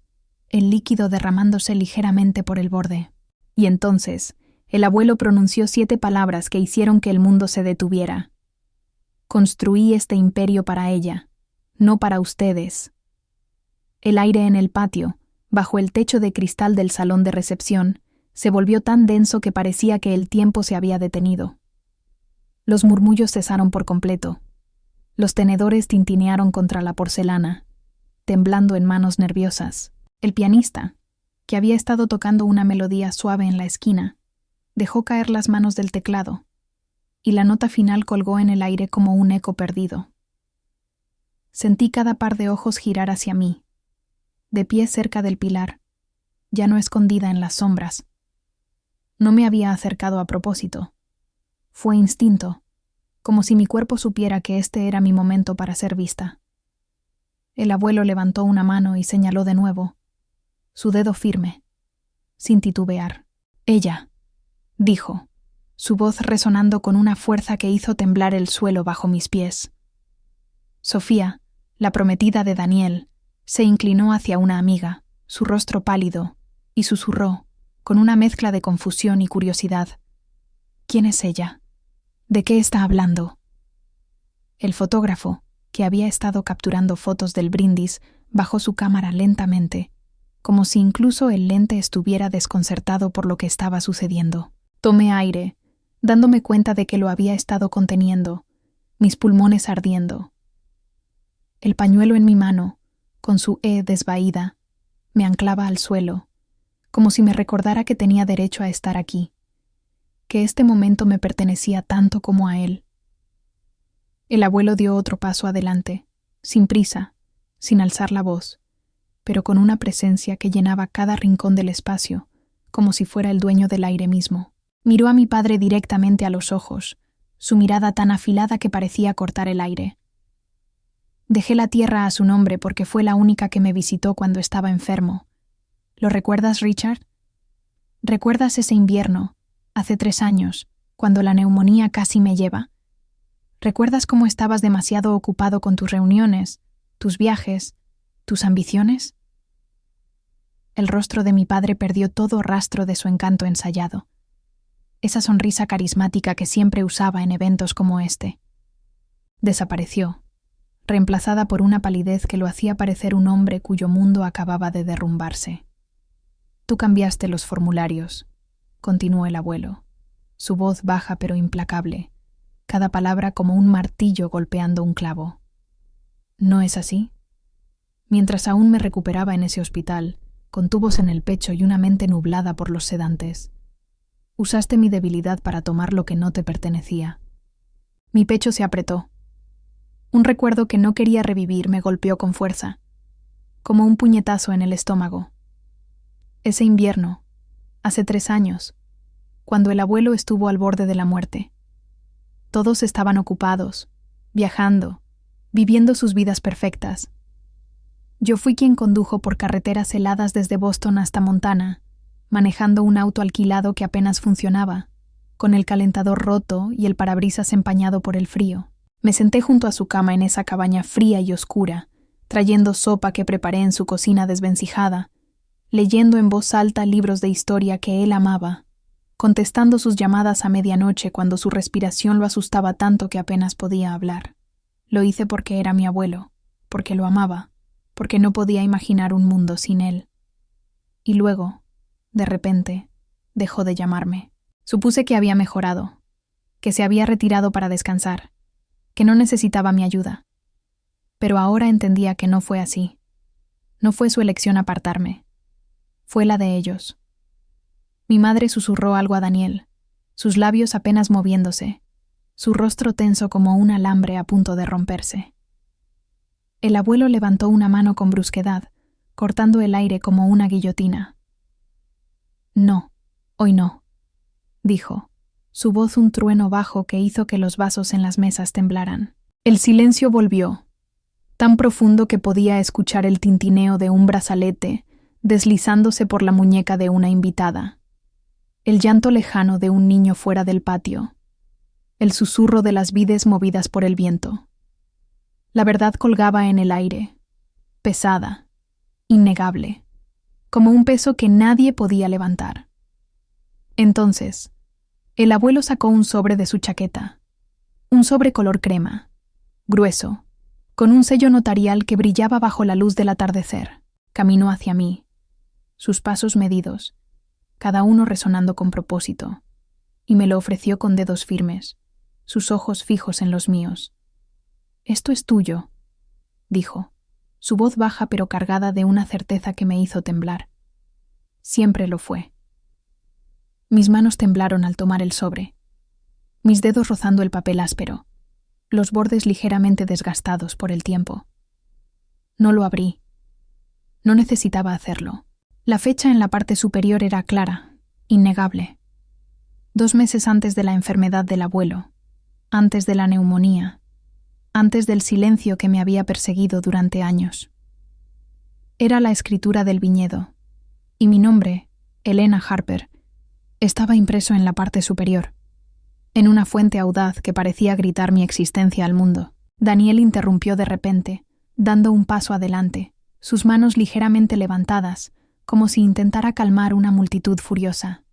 el líquido derramándose ligeramente por el borde. Y entonces, el abuelo pronunció 7 palabras que hicieron que el mundo se detuviera. Construí este imperio para ella, no para ustedes. El aire en el patio, bajo el techo de cristal del salón de recepción, se volvió tan denso que parecía que el tiempo se había detenido. Los murmullos cesaron por completo. Los tenedores tintinearon contra la porcelana, temblando en manos nerviosas. El pianista, que había estado tocando una melodía suave en la esquina, dejó caer las manos del teclado, y la nota final colgó en el aire como un eco perdido. Sentí cada par de ojos girar hacia mí, de pie cerca del pilar, ya no escondida en las sombras. No me había acercado a propósito. Fue instinto, como si mi cuerpo supiera que este era mi momento para ser vista. El abuelo levantó una mano y señaló de nuevo, su dedo firme, sin titubear. Ella, dijo, su voz resonando con una fuerza que hizo temblar el suelo bajo mis pies. Sofía, la prometida de Daniel, se inclinó hacia una amiga, su rostro pálido, y susurró, con una mezcla de confusión y curiosidad. ¿Quién es ella? ¿De qué está hablando? El fotógrafo, que había estado capturando fotos del brindis, bajó su cámara lentamente, como si incluso el lente estuviera desconcertado por lo que estaba sucediendo. Tomé aire, dándome cuenta de que lo había estado conteniendo, mis pulmones ardiendo. El pañuelo en mi mano, con su desvaída, me anclaba al suelo, como si me recordara que tenía derecho a estar aquí, que este momento me pertenecía tanto como a él. El abuelo dio otro paso adelante, sin prisa, sin alzar la voz, pero con una presencia que llenaba cada rincón del espacio, como si fuera el dueño del aire mismo. Miró a mi padre directamente a los ojos, su mirada tan afilada que parecía cortar el aire. Dejé la tierra a su nombre porque fue la única que me visitó cuando estaba enfermo. ¿Lo recuerdas, Richard? ¿Recuerdas ese invierno, hace 3 años, cuando la neumonía casi me lleva? ¿Recuerdas cómo estabas demasiado ocupado con tus reuniones, tus viajes, tus ambiciones? El rostro de mi padre perdió todo rastro de su encanto ensayado, esa sonrisa carismática que siempre usaba en eventos como este. Desapareció, reemplazada por una palidez que lo hacía parecer un hombre cuyo mundo acababa de derrumbarse. Tú cambiaste los formularios, continuó el abuelo, su voz baja pero implacable, cada palabra como un martillo golpeando un clavo. ¿No es así? Mientras aún me recuperaba en ese hospital, con tubos en el pecho y una mente nublada por los sedantes, usaste mi debilidad para tomar lo que no te pertenecía. Mi pecho se apretó. Un recuerdo que no quería revivir me golpeó con fuerza, como un puñetazo en el estómago. Ese invierno, hace 3 años, cuando el abuelo estuvo al borde de la muerte. Todos estaban ocupados, viajando, viviendo sus vidas perfectas. Yo fui quien condujo por carreteras heladas desde Boston hasta Montana, manejando un auto alquilado que apenas funcionaba, con el calentador roto y el parabrisas empañado por el frío. Me senté junto a su cama en esa cabaña fría y oscura, trayendo sopa que preparé en su cocina desvencijada, leyendo en voz alta libros de historia que él amaba, contestando sus llamadas a medianoche cuando su respiración lo asustaba tanto que apenas podía hablar. Lo hice porque era mi abuelo, porque lo amaba, porque no podía imaginar un mundo sin él. Y luego, de repente, dejó de llamarme. Supuse que había mejorado, que se había retirado para descansar, que no necesitaba mi ayuda. Pero ahora entendía que no fue así. No fue su elección apartarme. Fue la de ellos. Mi madre susurró algo a Daniel, sus labios apenas moviéndose, su rostro tenso como un alambre a punto de romperse. El abuelo levantó una mano con brusquedad, cortando el aire como una guillotina. No, hoy no, dijo, su voz un trueno bajo que hizo que los vasos en las mesas temblaran. El silencio volvió, tan profundo que podía escuchar el tintineo de un brazalete deslizándose por la muñeca de una invitada, el llanto lejano de un niño fuera del patio, el susurro de las vides movidas por el viento. La verdad colgaba en el aire, pesada, innegable, como un peso que nadie podía levantar. Entonces, el abuelo sacó un sobre de su chaqueta, un sobre color crema, grueso, con un sello notarial que brillaba bajo la luz del atardecer. Caminó hacia mí, sus pasos medidos, cada uno resonando con propósito, y me lo ofreció con dedos firmes, sus ojos fijos en los míos. «Esto es tuyo», dijo, su voz baja pero cargada de una certeza que me hizo temblar. Siempre lo fue. Mis manos temblaron al tomar el sobre, mis dedos rozando el papel áspero, los bordes ligeramente desgastados por el tiempo. No lo abrí. No necesitaba hacerlo. La fecha en la parte superior era clara, innegable. 2 meses antes de la enfermedad del abuelo, antes de la neumonía, antes del silencio que me había perseguido durante años. Era la escritura del viñedo, y mi nombre, Elena Harper, estaba impreso en la parte superior, en una fuente audaz que parecía gritar mi existencia al mundo. Daniel interrumpió de repente, dando un paso adelante, sus manos ligeramente levantadas, como si intentara calmar una multitud furiosa.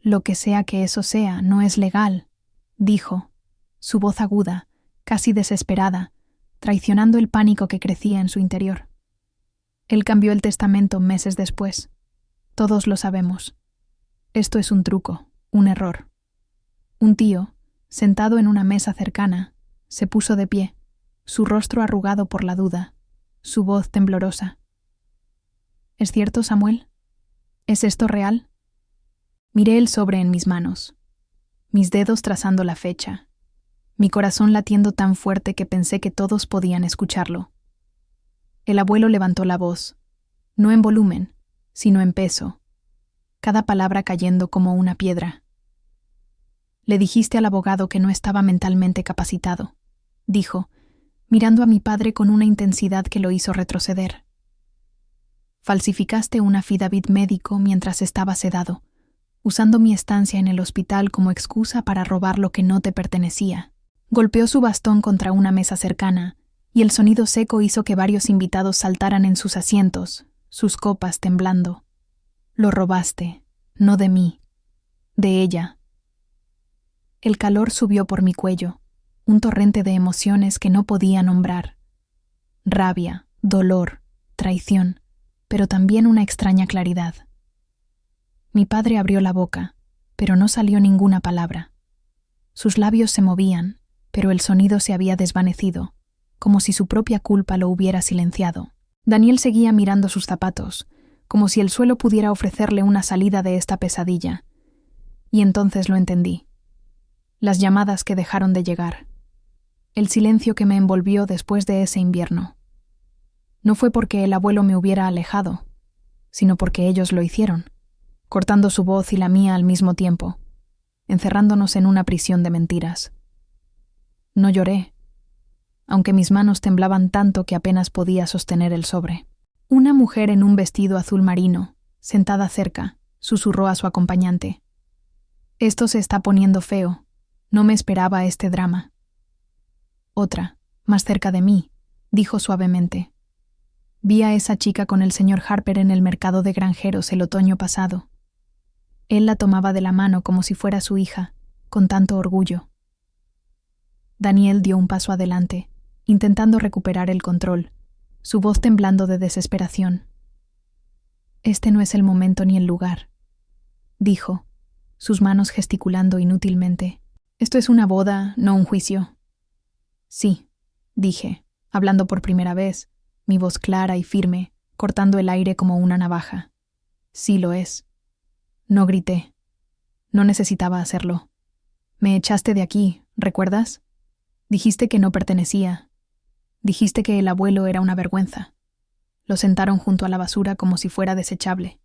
«Lo que sea que eso sea, no es legal», dijo, su voz aguda, casi desesperada, traicionando el pánico que crecía en su interior. Él cambió el testamento meses después. Todos lo sabemos. Esto es un truco, un error. Un tío, sentado en una mesa cercana, se puso de pie, su rostro arrugado por la duda, su voz temblorosa. «¿Es cierto, Samuel? ¿Es esto real?» Miré el sobre en mis manos, mis dedos trazando la fecha, mi corazón latiendo tan fuerte que pensé que todos podían escucharlo. El abuelo levantó la voz, no en volumen, sino en peso, cada palabra cayendo como una piedra. «Le dijiste al abogado que no estaba mentalmente capacitado», dijo, mirando a mi padre con una intensidad que lo hizo retroceder. «Falsificaste un affidavit médico mientras estaba sedado, usando mi estancia en el hospital como excusa para robar lo que no te pertenecía». Golpeó su bastón contra una mesa cercana, y el sonido seco hizo que varios invitados saltaran en sus asientos, sus copas temblando. «Lo robaste, no de mí, de ella». El calor subió por mi cuello, un torrente de emociones que no podía nombrar. Rabia, dolor, traición, pero también una extraña claridad. Mi padre abrió la boca, pero no salió ninguna palabra. Sus labios se movían, pero el sonido se había desvanecido, como si su propia culpa lo hubiera silenciado. Daniel seguía mirando sus zapatos, como si el suelo pudiera ofrecerle una salida de esta pesadilla. Y entonces lo entendí. Las llamadas que dejaron de llegar. El silencio que me envolvió después de ese invierno. No fue porque el abuelo me hubiera alejado, sino porque ellos lo hicieron, cortando su voz y la mía al mismo tiempo, encerrándonos en una prisión de mentiras. No lloré, aunque mis manos temblaban tanto que apenas podía sostener el sobre. Una mujer en un vestido azul marino, sentada cerca, susurró a su acompañante. «Esto se está poniendo feo. No me esperaba este drama». Otra, más cerca de mí, dijo suavemente. «Vi a esa chica con el señor Harper en el mercado de granjeros el otoño pasado. Él la tomaba de la mano como si fuera su hija, con tanto orgullo». Daniel dio un paso adelante, intentando recuperar el control, su voz temblando de desesperación. «Este no es el momento ni el lugar», dijo, sus manos gesticulando inútilmente. «Esto es una boda, no un juicio». «Sí», dije, hablando por primera vez, mi voz clara y firme, cortando el aire como una navaja. «Sí lo es». No grité. No necesitaba hacerlo. «Me echaste de aquí, ¿recuerdas? Dijiste que no pertenecía. Dijiste que el abuelo era una vergüenza. Lo sentaron junto a la basura como si fuera desechable.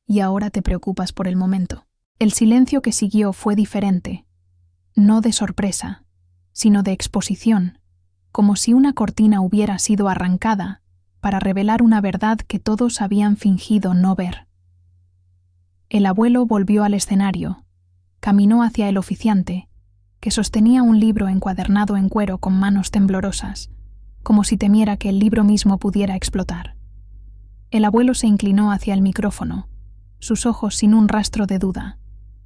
Y ahora te preocupas por el momento». El silencio que siguió fue diferente, no de sorpresa, sino de exposición, como si una cortina hubiera sido arrancada para revelar una verdad que todos habían fingido no ver. El abuelo volvió al escenario, caminó hacia el oficiante, que sostenía un libro encuadernado en cuero con manos temblorosas, como si temiera que el libro mismo pudiera explotar. El abuelo se inclinó hacia el micrófono, sus ojos sin un rastro de duda,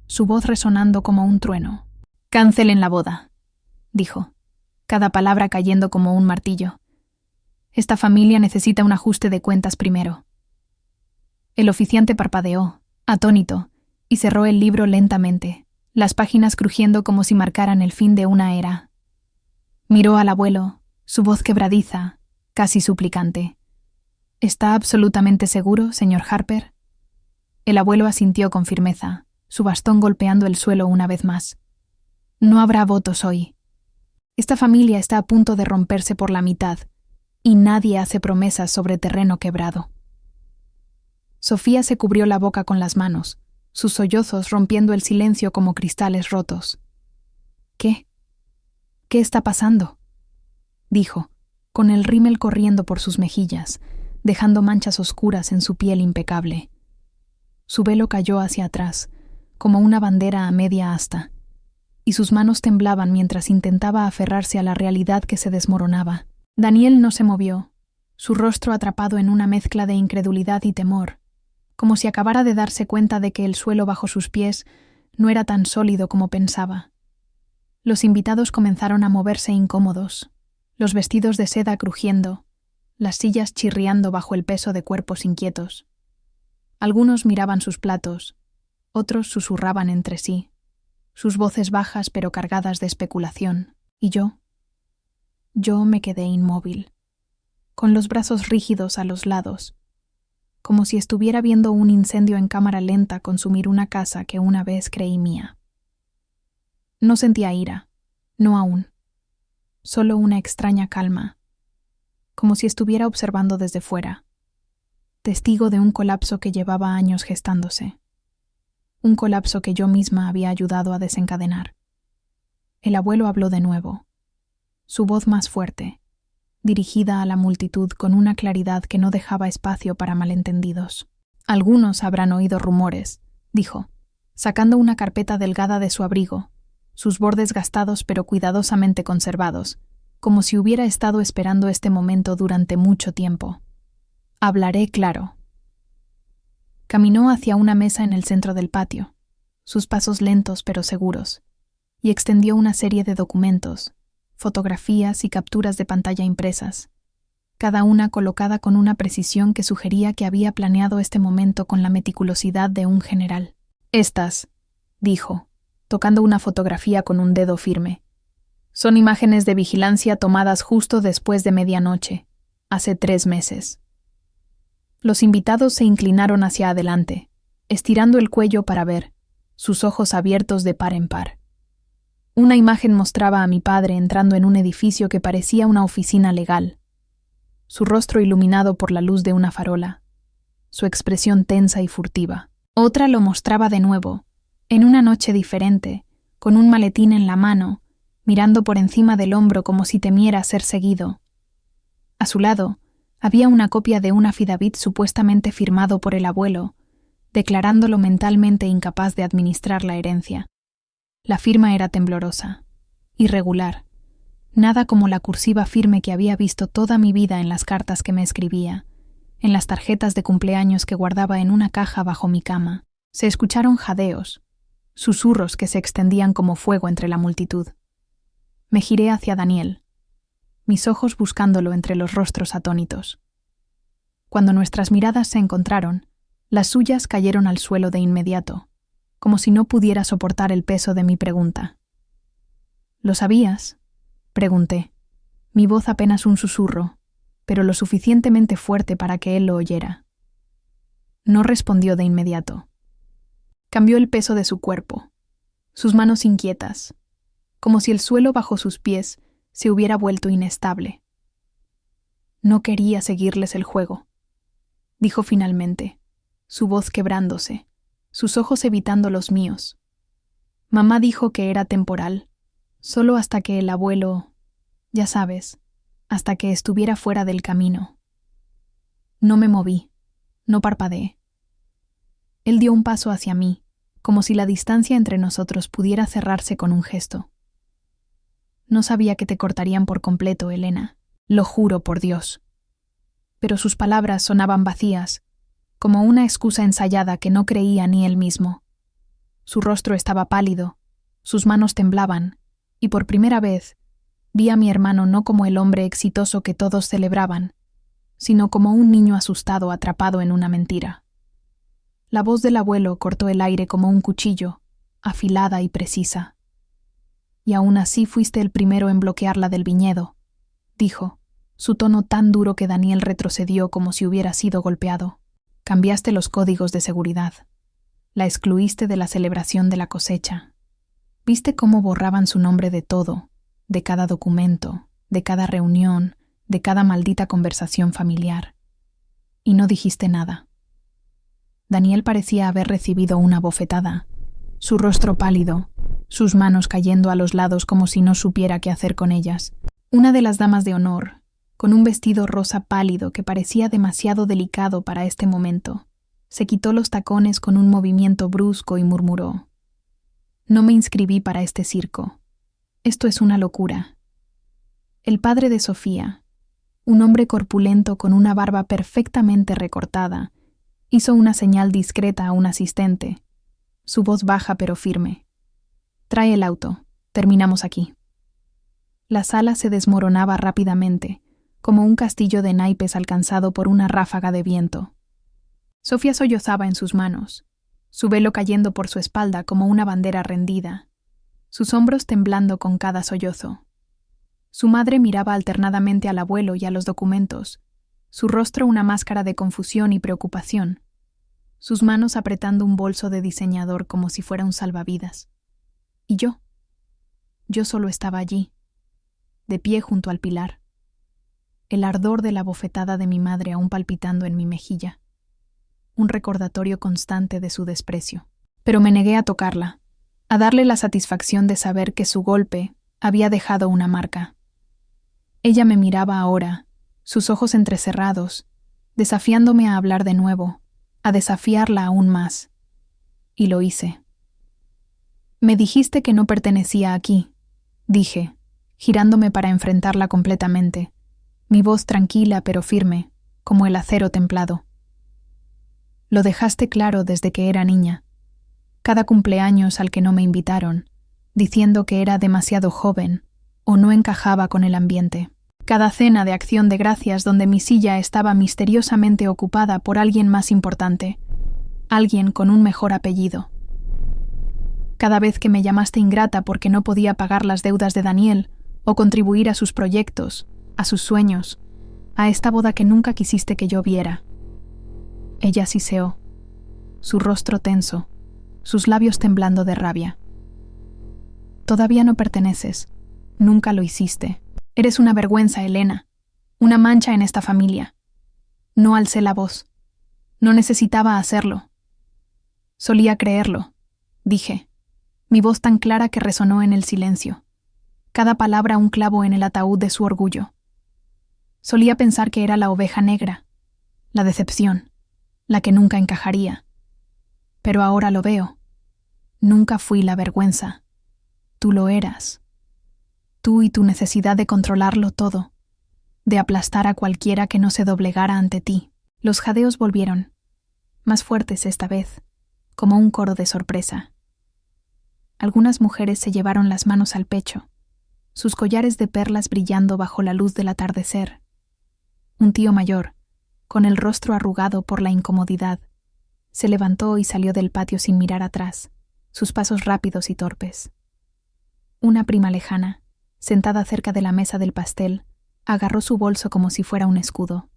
su voz resonando como un trueno. «Cancelen la boda», dijo, cada palabra cayendo como un martillo. «Esta familia necesita un ajuste de cuentas primero». El oficiante parpadeó, atónito, y cerró el libro lentamente, las páginas crujiendo como si marcaran el fin de una era. Miró al abuelo, su voz quebradiza, casi suplicante. «¿Está absolutamente seguro, señor Harper?» El abuelo asintió con firmeza, su bastón golpeando el suelo una vez más. «No habrá votos hoy. Esta familia está a punto de romperse por la mitad, y nadie hace promesas sobre terreno quebrado». Sofía se cubrió la boca con las manos, sus sollozos rompiendo el silencio como cristales rotos. «¿Qué? ¿Qué está pasando?», dijo, con el rímel corriendo por sus mejillas, dejando manchas oscuras en su piel impecable. Su velo cayó hacia atrás, como una bandera a media asta, y sus manos temblaban mientras intentaba aferrarse a la realidad que se desmoronaba. Daniel no se movió, su rostro atrapado en una mezcla de incredulidad y temor, como si acabara de darse cuenta de que el suelo bajo sus pies no era tan sólido como pensaba. Los invitados comenzaron a moverse incómodos, los vestidos de seda crujiendo, las sillas chirriando bajo el peso de cuerpos inquietos. Algunos miraban sus platos, otros susurraban entre sí, sus voces bajas pero cargadas de especulación, y yo me quedé inmóvil, con los brazos rígidos a los lados, como si estuviera viendo un incendio en cámara lenta consumir una casa que una vez creí mía. No sentía ira, no aún, solo una extraña calma, como si estuviera observando desde fuera, testigo de un colapso que llevaba años gestándose. Un colapso que yo misma había ayudado a desencadenar. El abuelo habló de nuevo, su voz más fuerte, dirigida a la multitud con una claridad que no dejaba espacio para malentendidos. «Algunos habrán oído rumores», dijo, sacando una carpeta delgada de su abrigo, sus bordes gastados pero cuidadosamente conservados, como si hubiera estado esperando este momento durante mucho tiempo. «Hablaré claro». Caminó hacia una mesa en el centro del patio, sus pasos lentos pero seguros, y extendió una serie de documentos, fotografías y capturas de pantalla impresas, cada una colocada con una precisión que sugería que había planeado este momento con la meticulosidad de un general. «Estas», dijo, tocando una fotografía con un dedo firme, Son imágenes de vigilancia tomadas justo después de medianoche, hace 3 meses. Los invitados se inclinaron hacia adelante, estirando el cuello para ver, sus ojos abiertos de par en par. Una imagen mostraba a mi padre entrando en un edificio que parecía una oficina legal, su rostro iluminado por la luz de una farola, su expresión tensa y furtiva. Otra lo mostraba de nuevo, en una noche diferente, con un maletín en la mano, mirando por encima del hombro como si temiera ser seguido. A su lado, había una copia de un affidavit supuestamente firmado por el abuelo, declarándolo mentalmente incapaz de administrar la herencia. La firma era temblorosa, irregular, nada como la cursiva firme que había visto toda mi vida en las cartas que me escribía, en las tarjetas de cumpleaños que guardaba en una caja bajo mi cama. Se escucharon jadeos, susurros que se extendían como fuego entre la multitud. Me giré hacia Daniel, mis ojos buscándolo entre los rostros atónitos. Cuando nuestras miradas se encontraron, las suyas cayeron al suelo de inmediato, como si no pudiera soportar el peso de mi pregunta. ¿Lo sabías?, pregunté, mi voz apenas un susurro, pero lo suficientemente fuerte para que él lo oyera. No respondió de inmediato. Cambió el peso de su cuerpo, sus manos inquietas, como si el suelo bajo sus pies se hubiera vuelto inestable. No quería seguirles el juego, dijo finalmente, su voz quebrándose, sus ojos evitando los míos. Mamá dijo que era temporal, solo hasta que el abuelo, ya sabes, hasta que estuviera fuera del camino. No me moví, no parpadeé. Él dio un paso hacia mí, como si la distancia entre nosotros pudiera cerrarse con un gesto. No sabía que te cortarían por completo, Elena, lo juro por Dios. Pero sus palabras sonaban vacías, como una excusa ensayada que no creía ni él mismo. Su rostro estaba pálido, sus manos temblaban, y por primera vez vi a mi hermano no como el hombre exitoso que todos celebraban, sino como un niño asustado atrapado en una mentira. La voz del abuelo cortó el aire como un cuchillo, afilada y precisa. Y aún así fuiste el primero en bloquearla del viñedo, dijo, su tono tan duro que Daniel retrocedió como si hubiera sido golpeado. Cambiaste los códigos de seguridad. La excluiste de la celebración de la cosecha. Viste cómo borraban su nombre de todo, de cada documento, de cada reunión, de cada maldita conversación familiar. Y no dijiste nada. Daniel parecía haber recibido una bofetada, su rostro pálido, sus manos cayendo a los lados como si no supiera qué hacer con ellas. Una de las damas de honor, con un vestido rosa pálido que parecía demasiado delicado para este momento, se quitó los tacones con un movimiento brusco y murmuró: «No me inscribí para este circo. Esto es una locura». El padre de Sofía, un hombre corpulento con una barba perfectamente recortada, hizo una señal discreta a un asistente, su voz baja pero firme. «Trae el auto, terminamos aquí». La sala se desmoronaba rápidamente, como un castillo de naipes alcanzado por una ráfaga de viento. Sofía sollozaba en sus manos, su velo cayendo por su espalda como una bandera rendida, sus hombros temblando con cada sollozo. Su madre miraba alternadamente al abuelo y a los documentos, su rostro una máscara de confusión y preocupación, sus manos apretando un bolso de diseñador como si fuera un salvavidas. Y yo solo estaba allí, de pie junto al pilar, el ardor de la bofetada de mi madre aún palpitando en mi mejilla, un recordatorio constante de su desprecio. Pero me negué a tocarla, a darle la satisfacción de saber que su golpe había dejado una marca. Ella me miraba ahora, sus ojos entrecerrados, desafiándome a hablar de nuevo, a desafiarla aún más. Y lo hice. «Me dijiste que no pertenecía aquí», dije, girándome para enfrentarla completamente, mi voz tranquila pero firme, como el acero templado. «Lo dejaste claro desde que era niña. Cada cumpleaños al que no me invitaron, diciendo que era demasiado joven o no encajaba con el ambiente. Cada cena de acción de gracias donde mi silla estaba misteriosamente ocupada por alguien más importante, alguien con un mejor apellido. Cada vez que me llamaste ingrata porque no podía pagar las deudas de Daniel o contribuir a sus proyectos, a sus sueños, a esta boda que nunca quisiste que yo viera. Ella siseó, su rostro tenso, sus labios temblando de rabia. Todavía no perteneces, nunca lo hiciste. Eres una vergüenza, Elena, una mancha en esta familia. No alcé la voz. No necesitaba hacerlo. Solía creerlo, dije, mi voz tan clara que resonó en el silencio. Cada palabra un clavo en el ataúd de su orgullo. Solía pensar que era la oveja negra, la decepción, la que nunca encajaría. Pero ahora lo veo. Nunca fui la vergüenza. Tú lo eras. Tú y tu necesidad de controlarlo todo, de aplastar a cualquiera que no se doblegara ante ti. Los jadeos volvieron, más fuertes esta vez, como un coro de sorpresa. Algunas mujeres se llevaron las manos al pecho, sus collares de perlas brillando bajo la luz del atardecer. Un tío mayor, con el rostro arrugado por la incomodidad, se levantó y salió del patio sin mirar atrás, sus pasos rápidos y torpes. Una prima lejana, sentada cerca de la mesa del pastel, agarró su bolso como si fuera un escudo,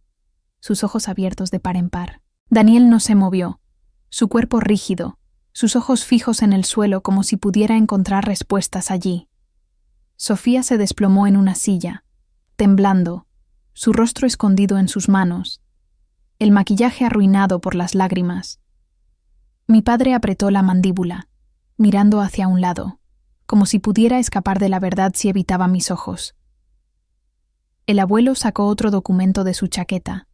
sus ojos abiertos de par en par. Daniel no se movió, su cuerpo rígido, sus ojos fijos en el suelo como si pudiera encontrar respuestas allí. Sofía se desplomó en una silla, temblando, su rostro escondido en sus manos, el maquillaje arruinado por las lágrimas. Mi padre apretó la mandíbula, mirando hacia un lado, como si pudiera escapar de la verdad si evitaba mis ojos. El abuelo sacó otro documento de su chaqueta,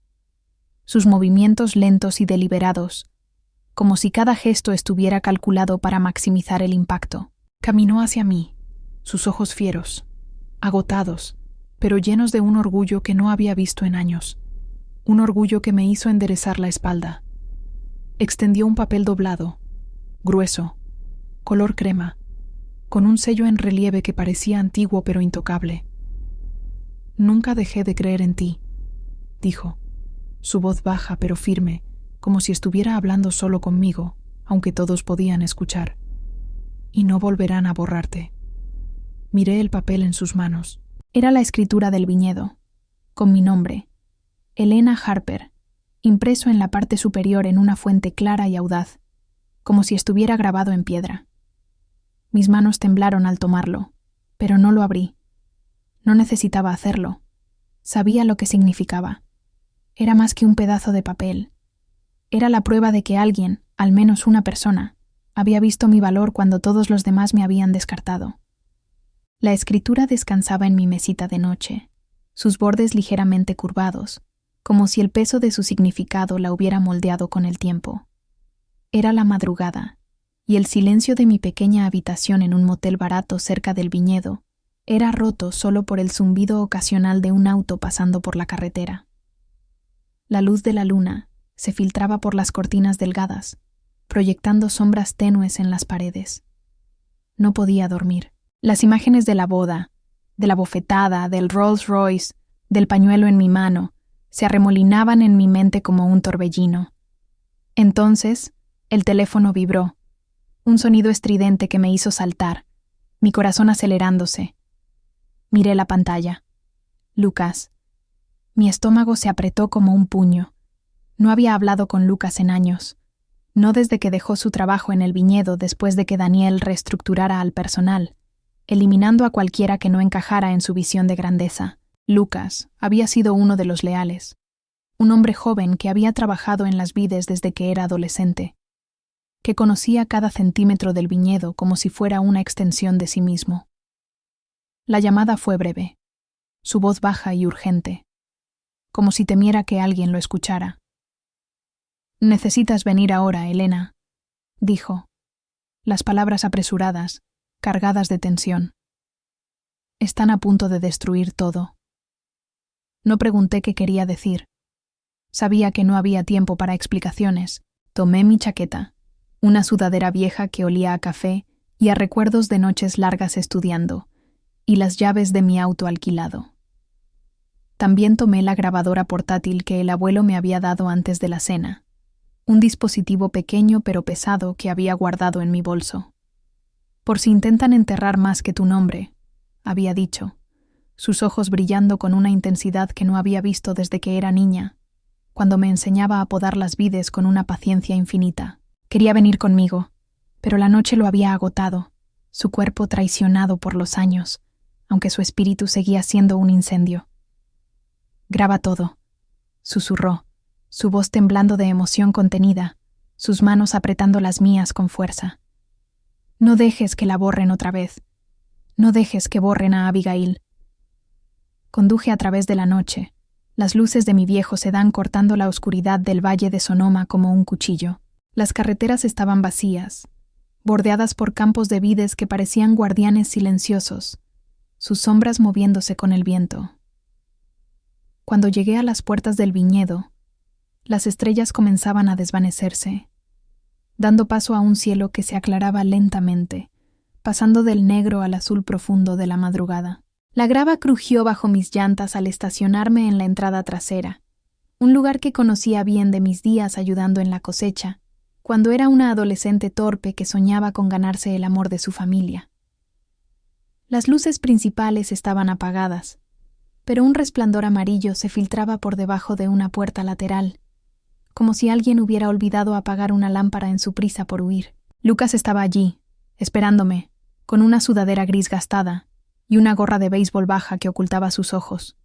sus movimientos lentos y deliberados, como si cada gesto estuviera calculado para maximizar el impacto. Caminó hacia mí, sus ojos fieros, agotados, pero llenos de un orgullo que no había visto en años, un orgullo que me hizo enderezar la espalda. Extendió un papel doblado, grueso, color crema, con un sello en relieve que parecía antiguo pero intocable. Nunca dejé de creer en ti, dijo, su voz baja pero firme, como si estuviera hablando solo conmigo, aunque todos podían escuchar. Y no volverán a borrarte. Miré el papel en sus manos. Era la escritura del viñedo, con mi nombre, Elena Harper, impreso en la parte superior en una fuente clara y audaz, como si estuviera grabado en piedra. Mis manos temblaron al tomarlo, pero no lo abrí. No necesitaba hacerlo. Sabía lo que significaba. Era más que un pedazo de papel. Era la prueba de que alguien, al menos una persona, había visto mi valor cuando todos los demás me habían descartado. La escritura descansaba en mi mesita de noche, sus bordes ligeramente curvados, como si el peso de su significado la hubiera moldeado con el tiempo. Era la madrugada, y el silencio de mi pequeña habitación en un motel barato cerca del viñedo era roto solo por el zumbido ocasional de un auto pasando por la carretera. La luz de la luna se filtraba por las cortinas delgadas, proyectando sombras tenues en las paredes. No podía dormir. Las imágenes de la boda, de la bofetada, del Rolls Royce, del pañuelo en mi mano, se arremolinaban en mi mente como un torbellino. Entonces, el teléfono vibró, un sonido estridente que me hizo saltar, mi corazón acelerándose. Miré la pantalla. Lucas. Mi estómago se apretó como un puño. No había hablado con Lucas en años, no desde que dejó su trabajo en el viñedo después de que Daniel reestructurara al personal, eliminando a cualquiera que no encajara en su visión de grandeza. Lucas había sido uno de los leales, un hombre joven que había trabajado en las vides desde que era adolescente, que conocía cada centímetro del viñedo como si fuera una extensión de sí mismo. La llamada fue breve, su voz baja y urgente, como si temiera que alguien lo escuchara. «Necesitas venir ahora, Elena», dijo, las palabras apresuradas, cargadas de tensión. «Están a punto de destruir todo». No pregunté qué quería decir. Sabía que no había tiempo para explicaciones. Tomé mi chaqueta, una sudadera vieja que olía a café y a recuerdos de noches largas estudiando, y las llaves de mi auto alquilado. También tomé la grabadora portátil que el abuelo me había dado antes de la cena, un dispositivo pequeño pero pesado que había guardado en mi bolso. «Por si intentan enterrar más que tu nombre», había dicho, sus ojos brillando con una intensidad que no había visto desde que era niña, cuando me enseñaba a podar las vides con una paciencia infinita. Quería venir conmigo, pero la noche lo había agotado, su cuerpo traicionado por los años, aunque su espíritu seguía siendo un incendio. «Graba todo», susurró, su voz temblando de emoción contenida, sus manos apretando las mías con fuerza. «No dejes que la borren otra vez. No dejes que borren a Abigail». Conduje a través de la noche. Las luces de mi viejo sedán cortando la oscuridad del valle de Sonoma como un cuchillo. Las carreteras estaban vacías, bordeadas por campos de vides que parecían guardianes silenciosos, sus sombras moviéndose con el viento. Cuando llegué a las puertas del viñedo, las estrellas comenzaban a desvanecerse, dando paso a un cielo que se aclaraba lentamente, pasando del negro al azul profundo de la madrugada. La grava crujió bajo mis llantas al estacionarme en la entrada trasera, un lugar que conocía bien de mis días ayudando en la cosecha, cuando era una adolescente torpe que soñaba con ganarse el amor de su familia. Las luces principales estaban apagadas, pero un resplandor amarillo se filtraba por debajo de una puerta lateral, como si alguien hubiera olvidado apagar una lámpara en su prisa por huir. Lucas estaba allí, esperándome, con una sudadera gris gastada y una gorra de béisbol baja que ocultaba sus ojos.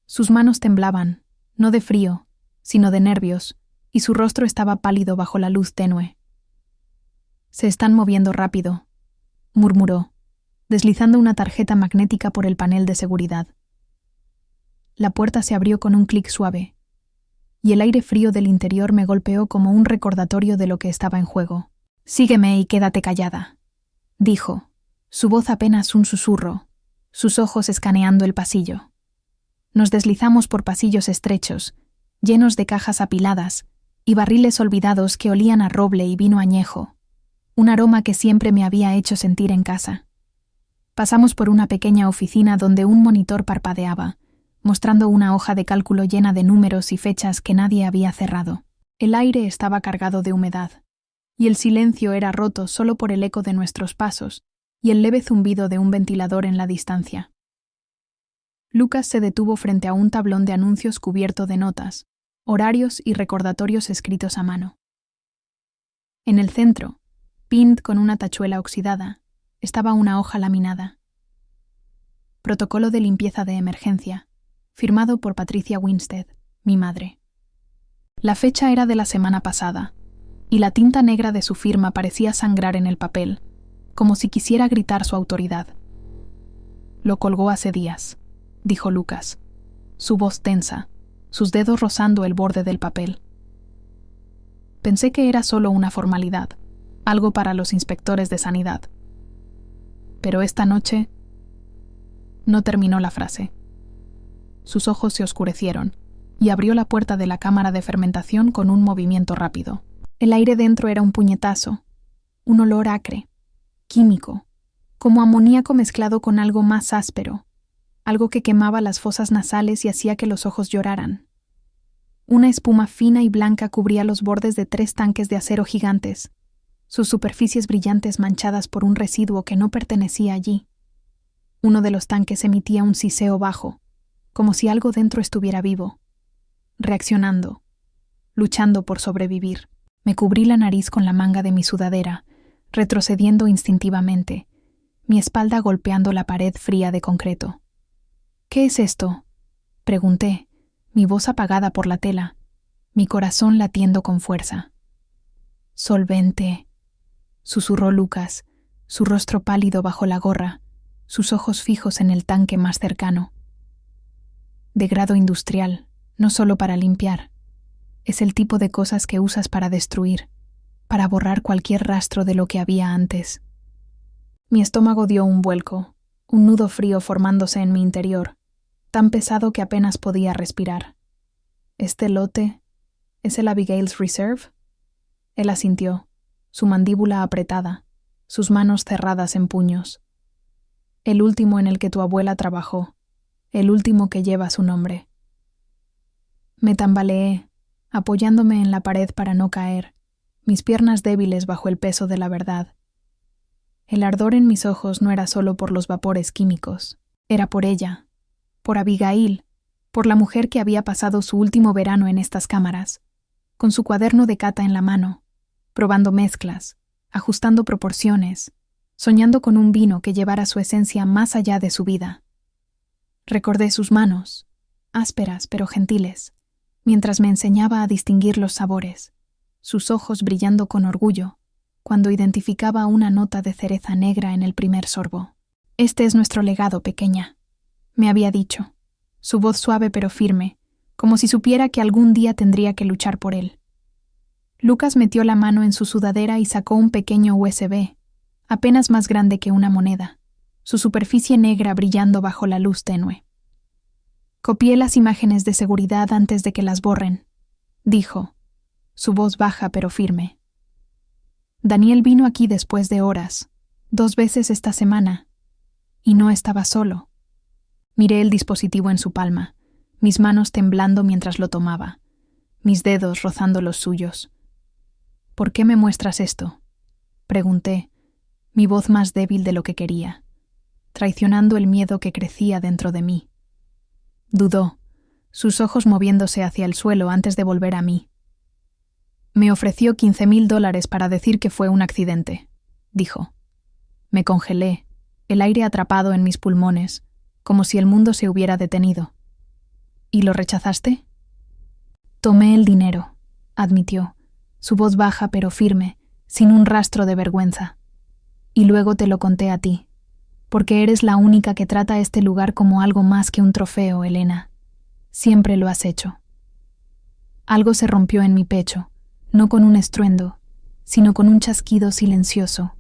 Sus manos temblaban, no de frío, sino de nervios, y su rostro estaba pálido bajo la luz tenue. «Se están moviendo rápido», murmuró, deslizando una tarjeta magnética por el panel de seguridad. La puerta se abrió con un clic suave, y el aire frío del interior me golpeó como un recordatorio de lo que estaba en juego. «Sígueme y quédate callada», dijo, su voz apenas un susurro, sus ojos escaneando el pasillo. Nos deslizamos por pasillos estrechos, llenos de cajas apiladas y barriles olvidados que olían a roble y vino añejo, un aroma que siempre me había hecho sentir en casa. Pasamos por una pequeña oficina donde un monitor parpadeaba, mostrando una hoja de cálculo llena de números y fechas que nadie había cerrado. El aire estaba cargado de humedad, y el silencio era roto solo por el eco de nuestros pasos y el leve zumbido de un ventilador en la distancia. Lucas se detuvo frente a un tablón de anuncios cubierto de notas, horarios y recordatorios escritos a mano. En el centro, pinned con una tachuela oxidada, estaba una hoja laminada. Protocolo de limpieza de emergencia, firmado por Patricia Winstead, mi madre. La fecha era de la semana pasada, y la tinta negra de su firma parecía sangrar en el papel, como si quisiera gritar su autoridad. «Lo colgó hace días», dijo Lucas, su voz tensa, sus dedos rozando el borde del papel. Pensé que era solo una formalidad, algo para los inspectores de sanidad. Pero esta noche... No terminó la frase. Sus ojos se oscurecieron, y abrió la puerta de la cámara de fermentación con un movimiento rápido. El aire dentro era un puñetazo, un olor acre, químico, como amoníaco mezclado con algo más áspero, algo que quemaba las fosas nasales y hacía que los ojos lloraran. Una espuma fina y blanca cubría los bordes de 3 tanques de acero gigantes, sus superficies brillantes manchadas por un residuo que no pertenecía allí. Uno de los tanques emitía un siseo bajo, como si algo dentro estuviera vivo, reaccionando, luchando por sobrevivir. Me cubrí la nariz con la manga de mi sudadera, retrocediendo instintivamente, mi espalda golpeando la pared fría de concreto. «¿Qué es esto?», pregunté, mi voz apagada por la tela, mi corazón latiendo con fuerza. «Solvente», susurró Lucas, su rostro pálido bajo la gorra, sus ojos fijos en el tanque más cercano. «De grado industrial, no solo para limpiar. Es el tipo de cosas que usas para destruir, para borrar cualquier rastro de lo que había antes». Mi estómago dio un vuelco, un nudo frío formándose en mi interior, tan pesado que apenas podía respirar. «¿Este lote es el Abigail's Reserve?» Él asintió, su mandíbula apretada, sus manos cerradas en puños. «El último en el que tu abuela trabajó, el último que lleva su nombre». Me tambaleé, apoyándome en la pared para no caer, mis piernas débiles bajo el peso de la verdad. El ardor en mis ojos no era solo por los vapores químicos. Era por ella, por Abigail, por la mujer que había pasado su último verano en estas cámaras, con su cuaderno de cata en la mano, probando mezclas, ajustando proporciones, soñando con un vino que llevara su esencia más allá de su vida. Recordé sus manos, ásperas pero gentiles, mientras me enseñaba a distinguir los sabores, sus ojos brillando con orgullo, cuando identificaba una nota de cereza negra en el primer sorbo. «Este es nuestro legado, pequeña», me había dicho, su voz suave pero firme, como si supiera que algún día tendría que luchar por él. Lucas metió la mano en su sudadera y sacó un pequeño USB, apenas más grande que una moneda, su superficie negra brillando bajo la luz tenue. «Copié las imágenes de seguridad antes de que las borren», dijo, su voz baja pero firme. «Daniel vino aquí después de horas, 2 veces esta semana, y no estaba solo». Miré el dispositivo en su palma, mis manos temblando mientras lo tomaba, mis dedos rozando los suyos. «¿Por qué me muestras esto?», pregunté, mi voz más débil de lo que quería, traicionando el miedo que crecía dentro de mí. Dudó, sus ojos moviéndose hacia el suelo antes de volver a mí. «Me ofreció $15,000 para decir que fue un accidente», dijo. Me congelé, el aire atrapado en mis pulmones, como si el mundo se hubiera detenido. «¿Y lo rechazaste?» «Tomé el dinero», admitió, su voz baja pero firme, sin un rastro de vergüenza. «Y luego te lo conté a ti, porque eres la única que trata este lugar como algo más que un trofeo, Elena. Siempre lo has hecho». Algo se rompió en mi pecho, no con un estruendo, sino con un chasquido silencioso,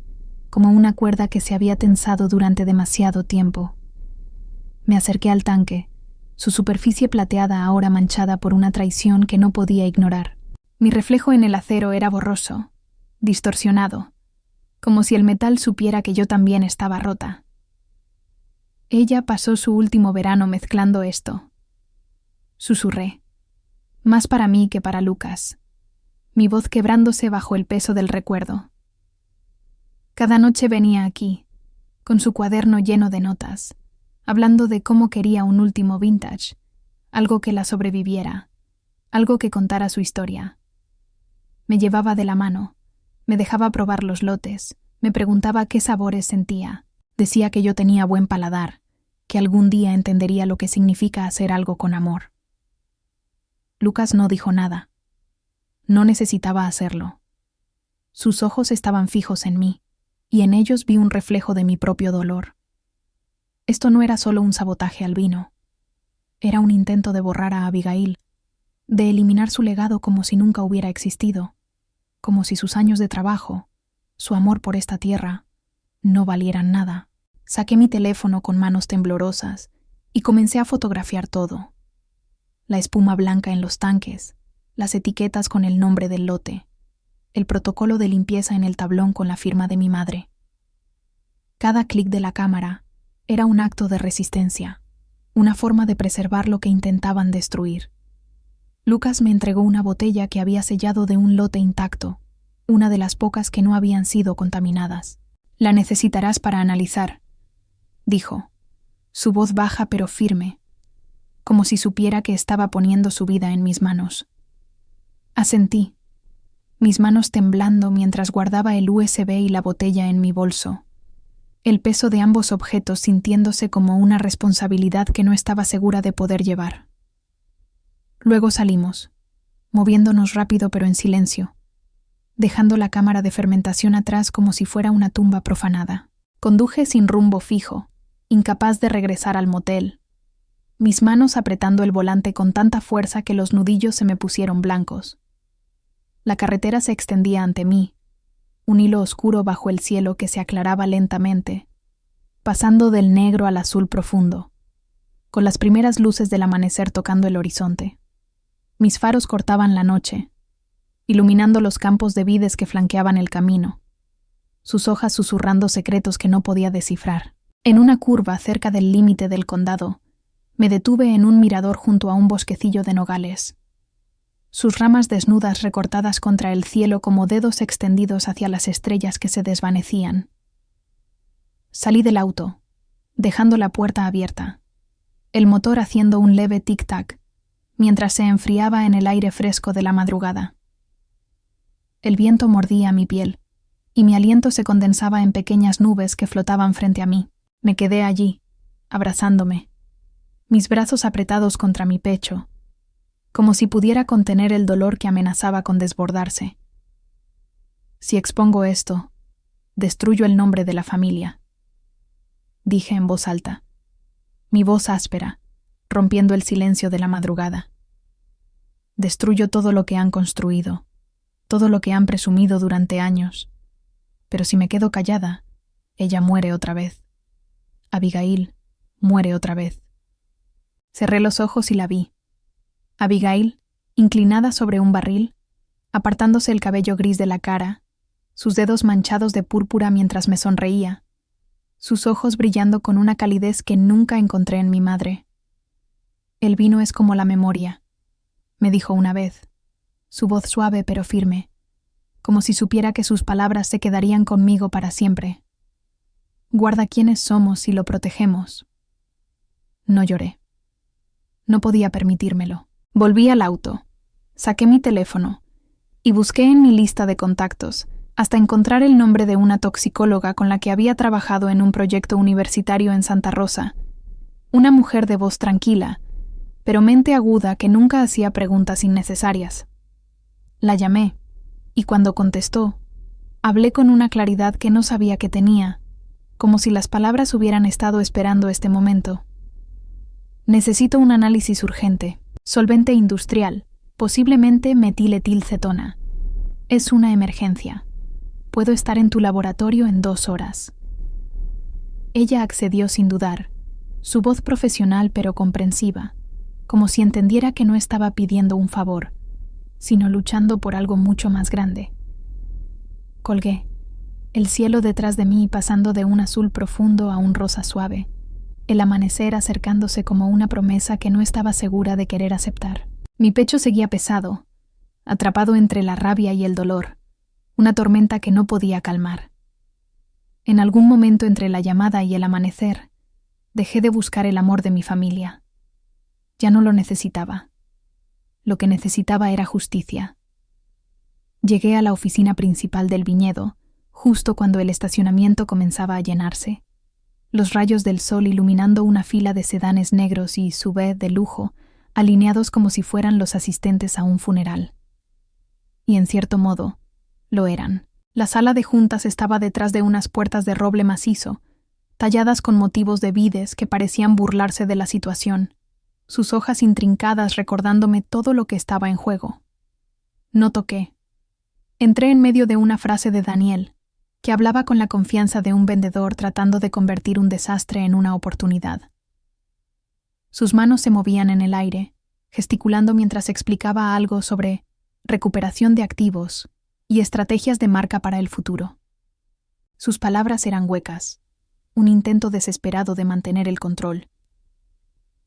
como una cuerda que se había tensado durante demasiado tiempo. Me acerqué al tanque, su superficie plateada ahora manchada por una traición que no podía ignorar. Mi reflejo en el acero era borroso, distorsionado, como si el metal supiera que yo también estaba rota. Ella pasó su último verano mezclando esto. Susurré, más para mí que para Lucas, mi voz quebrándose bajo el peso del recuerdo. Cada noche venía aquí, con su cuaderno lleno de notas, hablando de cómo quería un último vintage, algo que la sobreviviera, algo que contara su historia. Me llevaba de la mano, me dejaba probar los lotes, me preguntaba qué sabores sentía, decía que yo tenía buen paladar, que algún día entendería lo que significa hacer algo con amor. Lucas no dijo nada. No necesitaba hacerlo. Sus ojos estaban fijos en mí, y en ellos vi un reflejo de mi propio dolor. Esto no era solo un sabotaje al vino. Era un intento de borrar a Abigail, de eliminar su legado como si nunca hubiera existido, como si sus años de trabajo, su amor por esta tierra, no valieran nada. Saqué mi teléfono con manos temblorosas y comencé a fotografiar todo. La espuma blanca en los tanques, las etiquetas con el nombre del lote, el protocolo de limpieza en el tablón con la firma de mi madre. Cada clic de la cámara era un acto de resistencia, una forma de preservar lo que intentaban destruir. Lucas me entregó una botella que había sellado de un lote intacto, una de las pocas que no habían sido contaminadas. «La necesitarás para analizar», dijo, su voz baja pero firme, como si supiera que estaba poniendo su vida en mis manos. Asentí, mis manos temblando mientras guardaba el USB y la botella en mi bolso, el peso de ambos objetos sintiéndose como una responsabilidad que no estaba segura de poder llevar. Luego salimos, moviéndonos rápido pero en silencio, dejando la cámara de fermentación atrás como si fuera una tumba profanada. Conduje sin rumbo fijo, incapaz de regresar al motel, mis manos apretando el volante con tanta fuerza que los nudillos se me pusieron blancos. La carretera se extendía ante mí, un hilo oscuro bajo el cielo que se aclaraba lentamente, pasando del negro al azul profundo, con las primeras luces del amanecer tocando el horizonte. Mis faros cortaban la noche, iluminando los campos de vides que flanqueaban el camino, sus hojas susurrando secretos que no podía descifrar. En una curva cerca del límite del condado, me detuve en un mirador junto a un bosquecillo de nogales, sus ramas desnudas recortadas contra el cielo como dedos extendidos hacia las estrellas que se desvanecían. Salí del auto, dejando la puerta abierta, el motor haciendo un leve tic-tac, mientras se enfriaba en el aire fresco de la madrugada. El viento mordía mi piel, y mi aliento se condensaba en pequeñas nubes que flotaban frente a mí. Me quedé allí, abrazándome, mis brazos apretados contra mi pecho, como si pudiera contener el dolor que amenazaba con desbordarse. Si expongo esto, destruyo el nombre de la familia, dije en voz alta, mi voz áspera, rompiendo el silencio de la madrugada. Destruyo todo lo que han construido, todo lo que han presumido durante años. Pero si me quedo callada, ella muere otra vez. Abigail muere otra vez. Cerré los ojos y la vi. Abigail, inclinada sobre un barril, apartándose el cabello gris de la cara, sus dedos manchados de púrpura mientras me sonreía, sus ojos brillando con una calidez que nunca encontré en mi madre. El vino es como la memoria, me dijo una vez, su voz suave pero firme, como si supiera que sus palabras se quedarían conmigo para siempre. Guarda quiénes somos y lo protegemos. No lloré. No podía permitírmelo. Volví al auto, saqué mi teléfono y busqué en mi lista de contactos hasta encontrar el nombre de una toxicóloga con la que había trabajado en un proyecto universitario en Santa Rosa, una mujer de voz tranquila, pero mente aguda que nunca hacía preguntas innecesarias. La llamé, y cuando contestó, hablé con una claridad que no sabía que tenía, como si las palabras hubieran estado esperando este momento. Necesito un análisis urgente, solvente industrial, posiblemente metiletilcetona. Es una emergencia. Puedo estar en tu laboratorio en 2 horas. Ella accedió sin dudar, su voz profesional pero comprensiva, como si entendiera que no estaba pidiendo un favor, sino luchando por algo mucho más grande. Colgué, el cielo detrás de mí pasando de un azul profundo a un rosa suave, el amanecer acercándose como una promesa que no estaba segura de querer aceptar. Mi pecho seguía pesado, atrapado entre la rabia y el dolor, una tormenta que no podía calmar. En algún momento entre la llamada y el amanecer, dejé de buscar el amor de mi familia. Ya no lo necesitaba. Lo que necesitaba era justicia. Llegué a la oficina principal del viñedo, justo cuando el estacionamiento comenzaba a llenarse. Los rayos del sol iluminando una fila de sedanes negros y SUV de lujo, alineados como si fueran los asistentes a un funeral. Y en cierto modo, lo eran. La sala de juntas estaba detrás de unas puertas de roble macizo, talladas con motivos de vides que parecían burlarse de la situación, sus hojas intrincadas recordándome todo lo que estaba en juego. No toqué. Entré en medio de una frase de Daniel, que hablaba con la confianza de un vendedor tratando de convertir un desastre en una oportunidad. Sus manos se movían en el aire, gesticulando mientras explicaba algo sobre recuperación de activos y estrategias de marca para el futuro. Sus palabras eran huecas, un intento desesperado de mantener el control.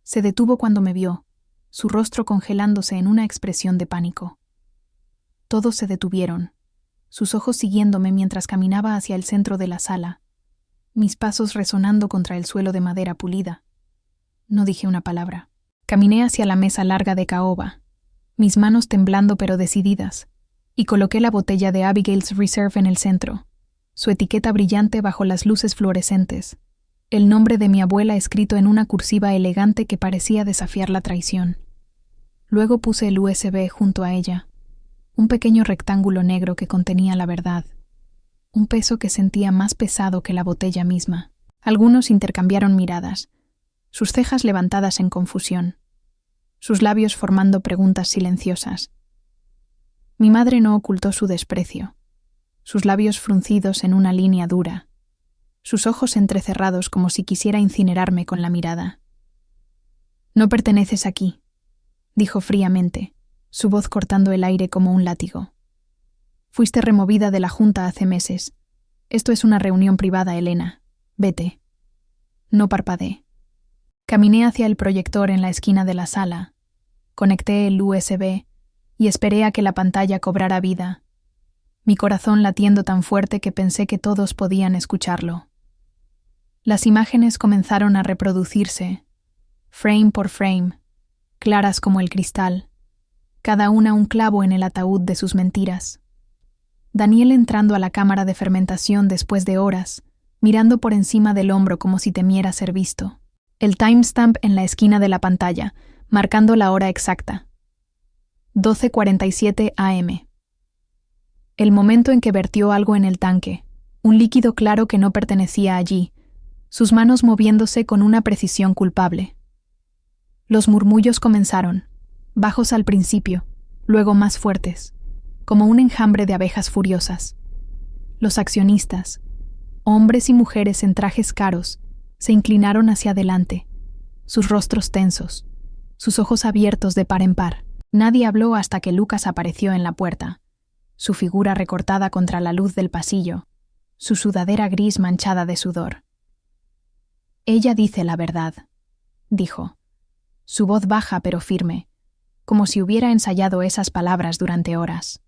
Se detuvo cuando me vio, su rostro congelándose en una expresión de pánico. Todos se detuvieron, sus ojos siguiéndome mientras caminaba hacia el centro de la sala, mis pasos resonando contra el suelo de madera pulida. No dije una palabra. Caminé hacia la mesa larga de caoba, mis manos temblando pero decididas, y coloqué la botella de Abigail's Reserve en el centro, su etiqueta brillante bajo las luces fluorescentes, el nombre de mi abuela escrito en una cursiva elegante que parecía desafiar la traición. Luego puse el USB junto a ella, un pequeño rectángulo negro que contenía la verdad, un peso que sentía más pesado que la botella misma. Algunos intercambiaron miradas, sus cejas levantadas en confusión, sus labios formando preguntas silenciosas. Mi madre no ocultó su desprecio, sus labios fruncidos en una línea dura, sus ojos entrecerrados como si quisiera incinerarme con la mirada. «No perteneces aquí», dijo fríamente, su voz cortando el aire como un látigo. «Fuiste removida de la junta hace meses. Esto es una reunión privada, Elena. Vete». No parpadeé. Caminé hacia el proyector en la esquina de la sala, conecté el USB y esperé a que la pantalla cobrara vida, mi corazón latiendo tan fuerte que pensé que todos podían escucharlo. Las imágenes comenzaron a reproducirse, frame por frame, claras como el cristal, cada una un clavo en el ataúd de sus mentiras. Daniel entrando a la cámara de fermentación después de horas, mirando por encima del hombro como si temiera ser visto. El timestamp en la esquina de la pantalla, marcando la hora exacta. 12:47 am. El momento en que vertió algo en el tanque, un líquido claro que no pertenecía allí, sus manos moviéndose con una precisión culpable. Los murmullos comenzaron, bajos al principio, luego más fuertes, como un enjambre de abejas furiosas. Los accionistas, hombres y mujeres en trajes caros, se inclinaron hacia adelante, sus rostros tensos, sus ojos abiertos de par en par. Nadie habló hasta que Lucas apareció en la puerta, su figura recortada contra la luz del pasillo, su sudadera gris manchada de sudor. «Ella dice la verdad», dijo, su voz baja pero firme, como si hubiera ensayado esas palabras durante horas.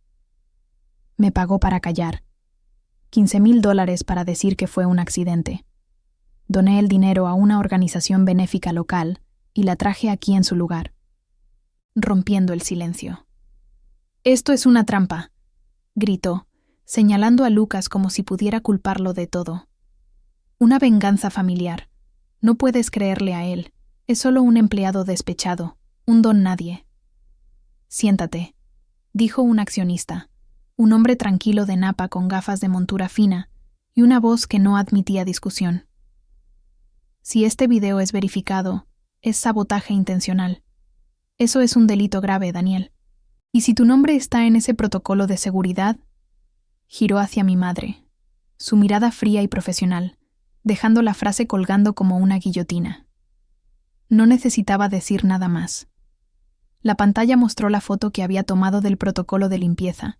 Me pagó para callar. $15,000 para decir que fue un accidente. Doné el dinero a una organización benéfica local y la traje aquí en su lugar, rompiendo el silencio. «Esto es una trampa», gritó, señalando a Lucas como si pudiera culparlo de todo. «Una venganza familiar. No puedes creerle a él. Es solo un empleado despechado, un don nadie». «Siéntate», dijo un accionista, un hombre tranquilo de napa con gafas de montura fina y una voz que no admitía discusión. «Si este video es verificado, es sabotaje intencional. Eso es un delito grave, Daniel. ¿Y si tu nombre está en ese protocolo de seguridad?» Giró hacia mi madre, su mirada fría y profesional, dejando la frase colgando como una guillotina. No necesitaba decir nada más. La pantalla mostró la foto que había tomado del protocolo de limpieza,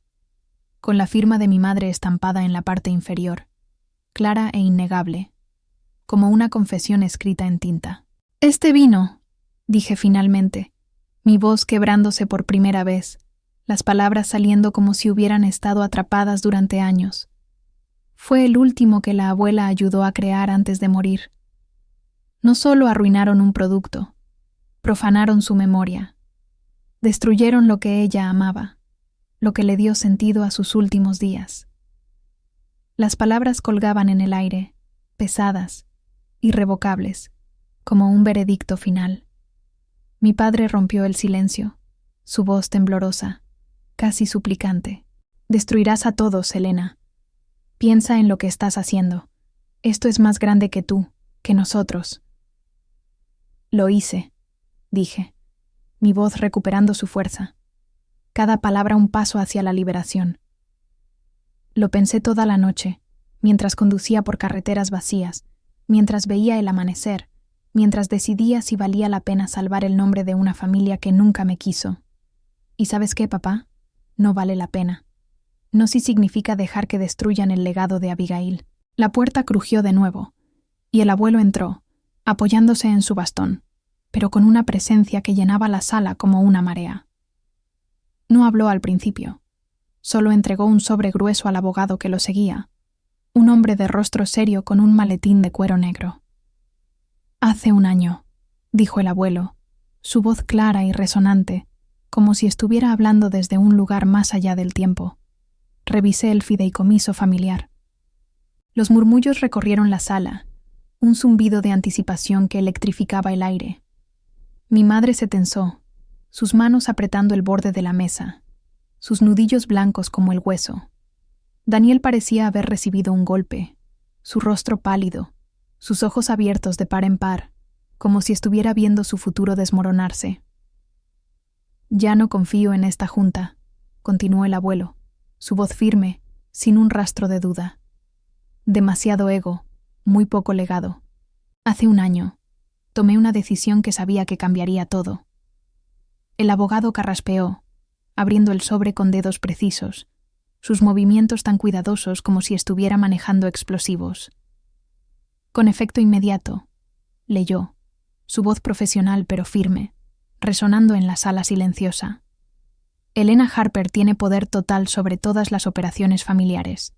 con la firma de mi madre estampada en la parte inferior, clara e innegable, como una confesión escrita en tinta. «Este vino», dije finalmente, mi voz quebrándose por primera vez, las palabras saliendo como si hubieran estado atrapadas durante años. «Fue el último que la abuela ayudó a crear antes de morir. No solo arruinaron un producto, profanaron su memoria, destruyeron lo que ella amaba, lo que le dio sentido a sus últimos días». Las palabras colgaban en el aire, pesadas, irrevocables, como un veredicto final. Mi padre rompió el silencio, su voz temblorosa, casi suplicante. «Destruirás a todos, Elena. Piensa en lo que estás haciendo. Esto es más grande que tú, que nosotros». «Lo hice», dije, mi voz recuperando su fuerza, cada palabra un paso hacia la liberación. Lo pensé toda la noche, mientras conducía por carreteras vacías, mientras veía el amanecer, mientras decidía si valía la pena salvar el nombre de una familia que nunca me quiso. ¿Y sabes qué, papá? No vale la pena. No si significa dejar que destruyan el legado de Abigail. La puerta crujió de nuevo, y el abuelo entró, apoyándose en su bastón, pero con una presencia que llenaba la sala como una marea. No habló al principio. Solo entregó un sobre grueso al abogado que lo seguía, un hombre de rostro serio con un maletín de cuero negro. «Hace un año», dijo el abuelo, su voz clara y resonante, como si estuviera hablando desde un lugar más allá del tiempo. Revisé el fideicomiso familiar. Los murmullos recorrieron la sala, un zumbido de anticipación que electrificaba el aire. Mi madre se tensó, sus manos apretando el borde de la mesa, sus nudillos blancos como el hueso. Daniel parecía haber recibido un golpe, su rostro pálido, sus ojos abiertos de par en par, como si estuviera viendo su futuro desmoronarse. «Ya no confío en esta junta», continuó el abuelo, su voz firme, sin un rastro de duda. «Demasiado ego, muy poco legado. Hace un año, tomé una decisión que sabía que cambiaría todo». El abogado carraspeó, abriendo el sobre con dedos precisos, sus movimientos tan cuidadosos como si estuviera manejando explosivos. Con efecto inmediato, leyó, su voz profesional pero firme, resonando en la sala silenciosa. «Elena Harper tiene poder total sobre todas las operaciones familiares.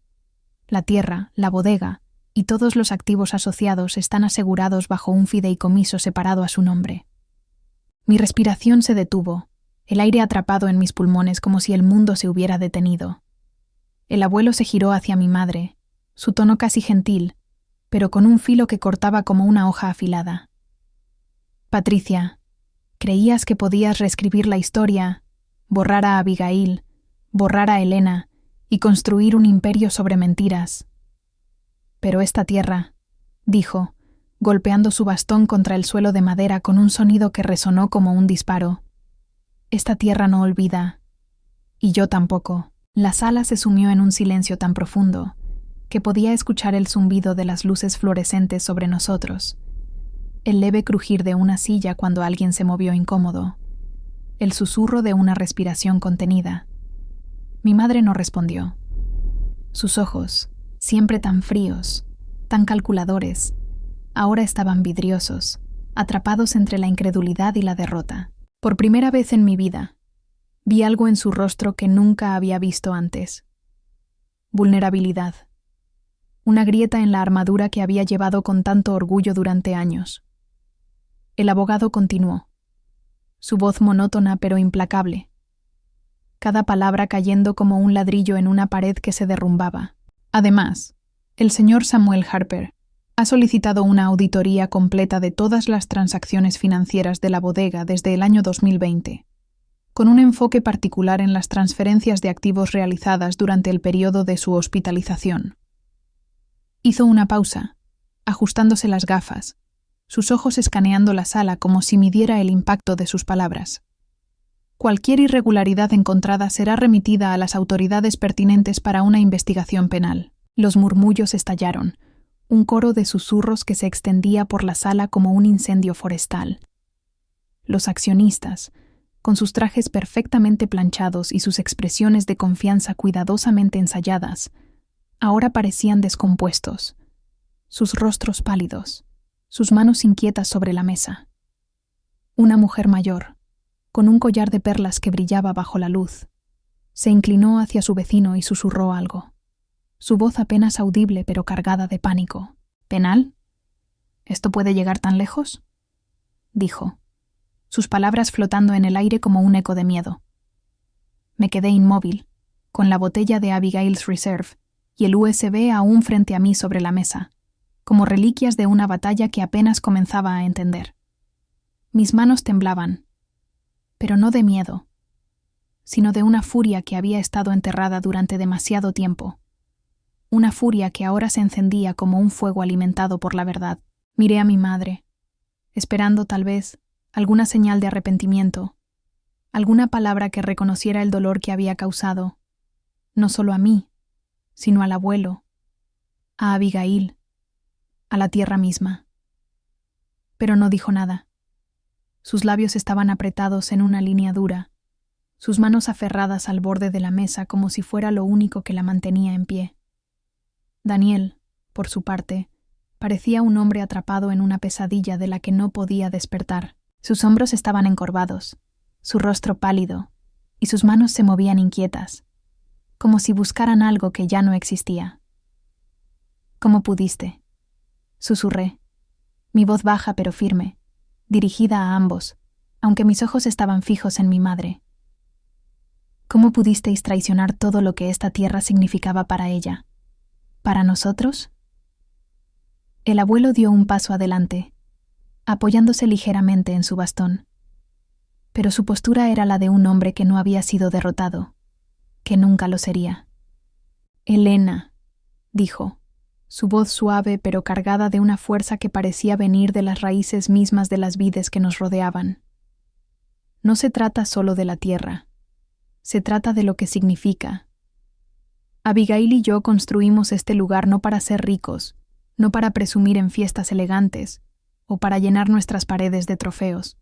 La tierra, la bodega, y todos los activos asociados están asegurados bajo un fideicomiso separado a su nombre. Mi respiración se detuvo, el aire atrapado en mis pulmones como si el mundo se hubiera detenido. El abuelo se giró hacia mi madre, su tono casi gentil, pero con un filo que cortaba como una hoja afilada. Patricia, creías que podías reescribir la historia, borrar a Abigail, borrar a Elena y construir un imperio sobre mentiras. Pero esta tierra, dijo, golpeando su bastón contra el suelo de madera con un sonido que resonó como un disparo. Esta tierra no olvida. Y yo tampoco. La sala se sumió en un silencio tan profundo que podía escuchar el zumbido de las luces fluorescentes sobre nosotros, el leve crujir de una silla cuando alguien se movió incómodo, el susurro de una respiración contenida. Mi madre no respondió. Sus ojos, siempre tan fríos, tan calculadores, ahora estaban vidriosos, atrapados entre la incredulidad y la derrota. Por primera vez en mi vida, vi algo en su rostro que nunca había visto antes. Vulnerabilidad. Una grieta en la armadura que había llevado con tanto orgullo durante años. El abogado continuó, su voz monótona pero implacable, cada palabra cayendo como un ladrillo en una pared que se derrumbaba. Además, el señor Samuel Harper ha solicitado una auditoría completa de todas las transacciones financieras de la bodega desde el año 2020, con un enfoque particular en las transferencias de activos realizadas durante el periodo de su hospitalización. Hizo una pausa, ajustándose las gafas, sus ojos escaneando la sala como si midiera el impacto de sus palabras. Cualquier irregularidad encontrada será remitida a las autoridades pertinentes para una investigación penal. Los murmullos estallaron, un coro de susurros que se extendía por la sala como un incendio forestal. Los accionistas, con sus trajes perfectamente planchados y sus expresiones de confianza cuidadosamente ensayadas, ahora parecían descompuestos, sus rostros pálidos, sus manos inquietas sobre la mesa. Una mujer mayor, con un collar de perlas que brillaba bajo la luz, se inclinó hacia su vecino y susurró algo. Su voz apenas audible pero cargada de pánico. ¿Penal? ¿Esto puede llegar tan lejos?, dijo, sus palabras flotando en el aire como un eco de miedo. Me quedé inmóvil, con la botella de Abigail's Reserve y el USB aún frente a mí sobre la mesa, como reliquias de una batalla que apenas comenzaba a entender. Mis manos temblaban, pero no de miedo, sino de una furia que había estado enterrada durante demasiado tiempo. Una furia que ahora se encendía como un fuego alimentado por la verdad. Miré a mi madre, esperando tal vez alguna señal de arrepentimiento, alguna palabra que reconociera el dolor que había causado, no solo a mí, sino al abuelo, a Abigail, a la tierra misma. Pero no dijo nada. Sus labios estaban apretados en una línea dura, sus manos aferradas al borde de la mesa como si fuera lo único que la mantenía en pie. Daniel, por su parte, parecía un hombre atrapado en una pesadilla de la que no podía despertar. Sus hombros estaban encorvados, su rostro pálido, y sus manos se movían inquietas, como si buscaran algo que ya no existía. ¿Cómo pudiste?, susurré, mi voz baja pero firme, dirigida a ambos, aunque mis ojos estaban fijos en mi madre. ¿Cómo pudisteis traicionar todo lo que esta tierra significaba para ella? ¿Para nosotros? El abuelo dio un paso adelante, apoyándose ligeramente en su bastón. Pero su postura era la de un hombre que no había sido derrotado, que nunca lo sería. Elena, dijo, su voz suave pero cargada de una fuerza que parecía venir de las raíces mismas de las vides que nos rodeaban. No se trata solo de la tierra, se trata de lo que significa. Abigail y yo construimos este lugar no para ser ricos, no para presumir en fiestas elegantes, o para llenar nuestras paredes de trofeos.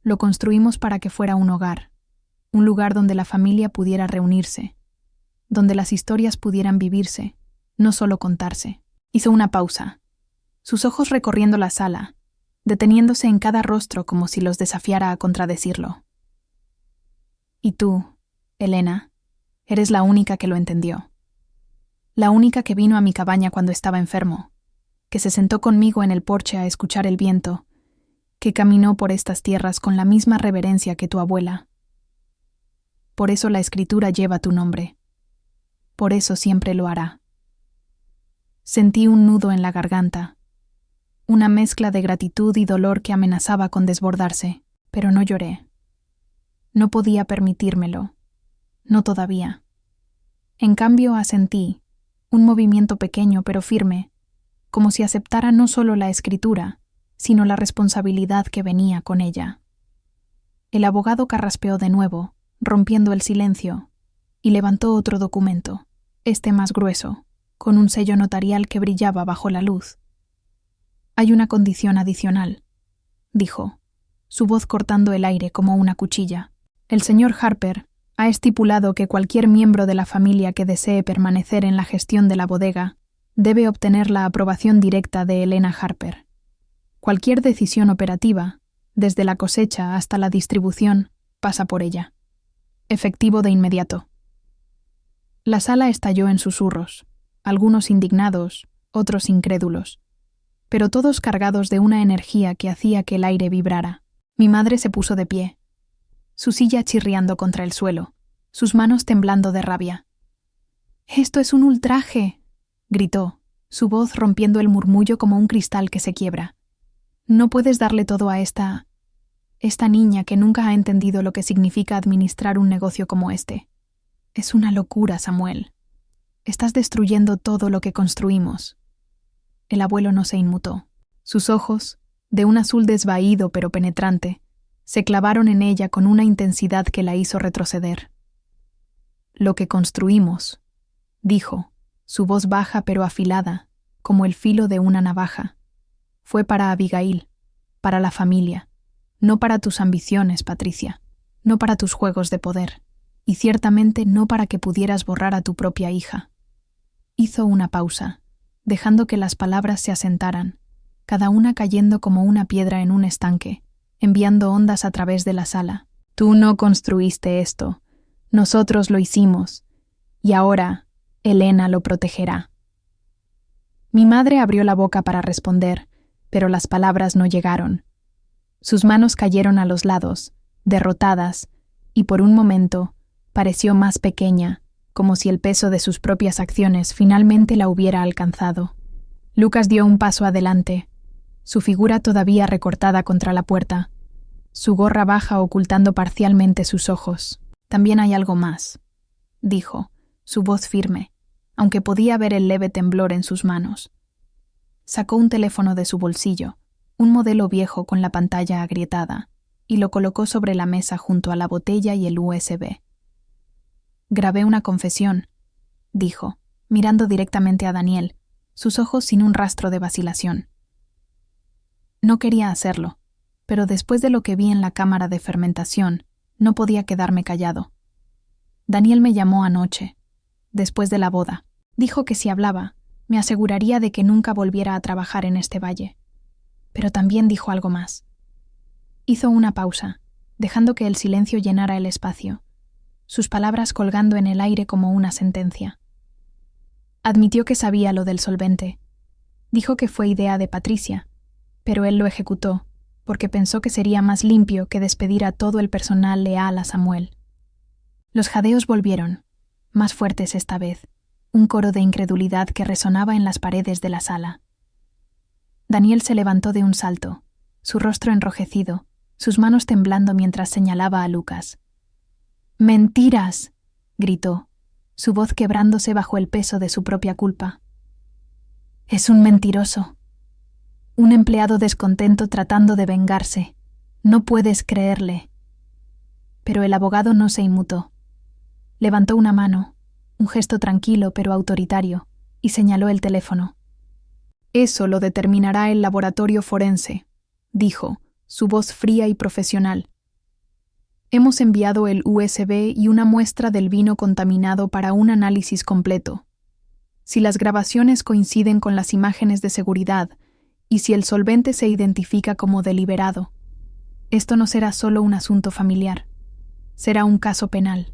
Lo construimos para que fuera un hogar, un lugar donde la familia pudiera reunirse, donde las historias pudieran vivirse, no solo contarse. Hizo una pausa, sus ojos recorriendo la sala, deteniéndose en cada rostro como si los desafiara a contradecirlo. Y tú, Elena, eres la única que lo entendió. La única que vino a mi cabaña cuando estaba enfermo, que se sentó conmigo en el porche a escuchar el viento, que caminó por estas tierras con la misma reverencia que tu abuela. Por eso la escritura lleva tu nombre. Por eso siempre lo hará. Sentí un nudo en la garganta, una mezcla de gratitud y dolor que amenazaba con desbordarse, pero no lloré. No podía permitírmelo. No todavía. En cambio, asentí, un movimiento pequeño pero firme, como si aceptara no solo la escritura, sino la responsabilidad que venía con ella. El abogado carraspeó de nuevo, rompiendo el silencio, y levantó otro documento, este más grueso, con un sello notarial que brillaba bajo la luz. Hay una condición adicional, dijo, su voz cortando el aire como una cuchilla. El señor Harper ha estipulado que cualquier miembro de la familia que desee permanecer en la gestión de la bodega debe obtener la aprobación directa de Elena Harper. Cualquier decisión operativa, desde la cosecha hasta la distribución, pasa por ella. Efectivo de inmediato. La sala estalló en susurros, algunos indignados, otros incrédulos, pero todos cargados de una energía que hacía que el aire vibrara. Mi madre se puso de pie, su silla chirriando contra el suelo, sus manos temblando de rabia. «¡Esto es un ultraje!», gritó, su voz rompiendo el murmullo como un cristal que se quiebra. «No puedes darle todo a esta niña que nunca ha entendido lo que significa administrar un negocio como este. Es una locura, Samuel. Estás destruyendo todo lo que construimos». El abuelo no se inmutó. Sus ojos, de un azul desvaído pero penetrante, se clavaron en ella con una intensidad que la hizo retroceder. «Lo que construimos», dijo, su voz baja pero afilada, como el filo de una navaja, «fue para Abigail, para la familia, no para tus ambiciones, Patricia, no para tus juegos de poder, y ciertamente no para que pudieras borrar a tu propia hija». Hizo una pausa, dejando que las palabras se asentaran, cada una cayendo como una piedra en un estanque, enviando ondas a través de la sala. «Tú no construiste esto, nosotros lo hicimos, y ahora Elena lo protegerá». Mi madre abrió la boca para responder, pero las palabras no llegaron. Sus manos cayeron a los lados, derrotadas, y por un momento pareció más pequeña, como si el peso de sus propias acciones finalmente la hubiera alcanzado. Lucas dio un paso adelante, su figura todavía recortada contra la puerta, su gorra baja ocultando parcialmente sus ojos. «También hay algo más», dijo, su voz firme, aunque podía ver el leve temblor en sus manos. Sacó un teléfono de su bolsillo, un modelo viejo con la pantalla agrietada, y lo colocó sobre la mesa junto a la botella y el USB. «Grabé una confesión», dijo, mirando directamente a Daniel, sus ojos sin un rastro de vacilación. No quería hacerlo, pero después de lo que vi en la cámara de fermentación, no podía quedarme callado. Daniel me llamó anoche, después de la boda. Dijo que si hablaba, me aseguraría de que nunca volviera a trabajar en este valle. Pero también dijo algo más. Hizo una pausa, dejando que el silencio llenara el espacio, sus palabras colgando en el aire como una sentencia. Admitió que sabía lo del solvente. Dijo que fue idea de Patricia, pero él lo ejecutó, porque pensó que sería más limpio que despedir a todo el personal leal a Samuel. Los jadeos volvieron, más fuertes esta vez, un coro de incredulidad que resonaba en las paredes de la sala. Daniel se levantó de un salto, su rostro enrojecido, sus manos temblando mientras señalaba a Lucas. «¡Mentiras!», gritó, su voz quebrándose bajo el peso de su propia culpa. «Es un mentiroso. Un empleado descontento tratando de vengarse. No puedes creerle». Pero el abogado no se inmutó. Levantó una mano, un gesto tranquilo pero autoritario, y señaló el teléfono. «Eso lo determinará el laboratorio forense», dijo, su voz fría y profesional. «Hemos enviado el USB y una muestra del vino contaminado para un análisis completo. Si las grabaciones coinciden con las imágenes de seguridad y si el solvente se identifica como deliberado, esto no será solo un asunto familiar, será un caso penal».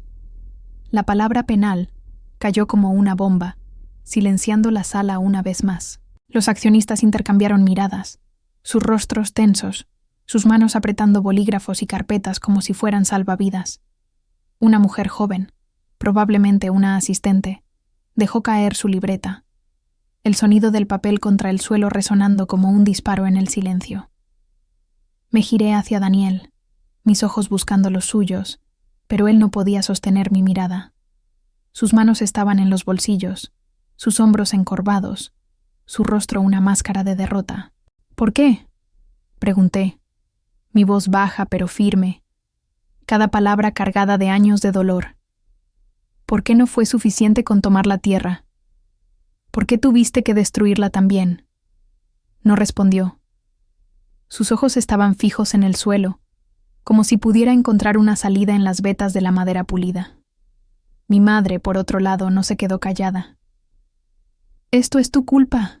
La palabra penal cayó como una bomba, silenciando la sala una vez más. Los accionistas intercambiaron miradas, sus rostros tensos, sus manos apretando bolígrafos y carpetas como si fueran salvavidas. Una mujer joven, probablemente una asistente, dejó caer su libreta, el sonido del papel contra el suelo resonando como un disparo en el silencio. Me giré hacia Daniel, mis ojos buscando los suyos, pero él no podía sostener mi mirada. Sus manos estaban en los bolsillos, sus hombros encorvados, su rostro una máscara de derrota. ¿Por qué?, pregunté, mi voz baja pero firme, cada palabra cargada de años de dolor. ¿Por qué no fue suficiente con tomar la tierra? ¿Por qué tuviste que destruirla también? No respondió. Sus ojos estaban fijos en el suelo, como si pudiera encontrar una salida en las vetas de la madera pulida. Mi madre, por otro lado, no se quedó callada. «Esto es tu culpa»,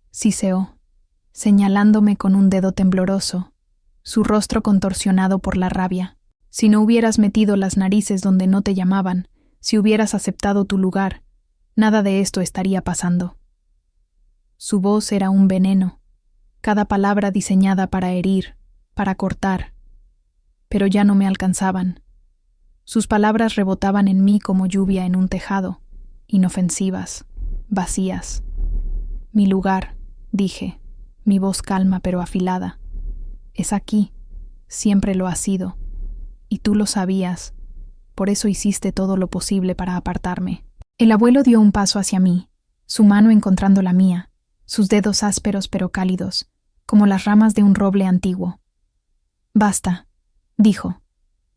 siseó, señalándome con un dedo tembloroso, su rostro contorsionado por la rabia. «Si no hubieras metido las narices donde no te llamaban, si hubieras aceptado tu lugar, nada de esto estaría pasando». Su voz era un veneno, cada palabra diseñada para herir, para cortar. Pero ya no me alcanzaban. Sus palabras rebotaban en mí como lluvia en un tejado, inofensivas, vacías. «Mi lugar», dije, mi voz calma pero afilada, «es aquí, siempre lo ha sido, y tú lo sabías, por eso hiciste todo lo posible para apartarme». El abuelo dio un paso hacia mí, su mano encontrando la mía, sus dedos ásperos pero cálidos, como las ramas de un roble antiguo. «Basta», dijo,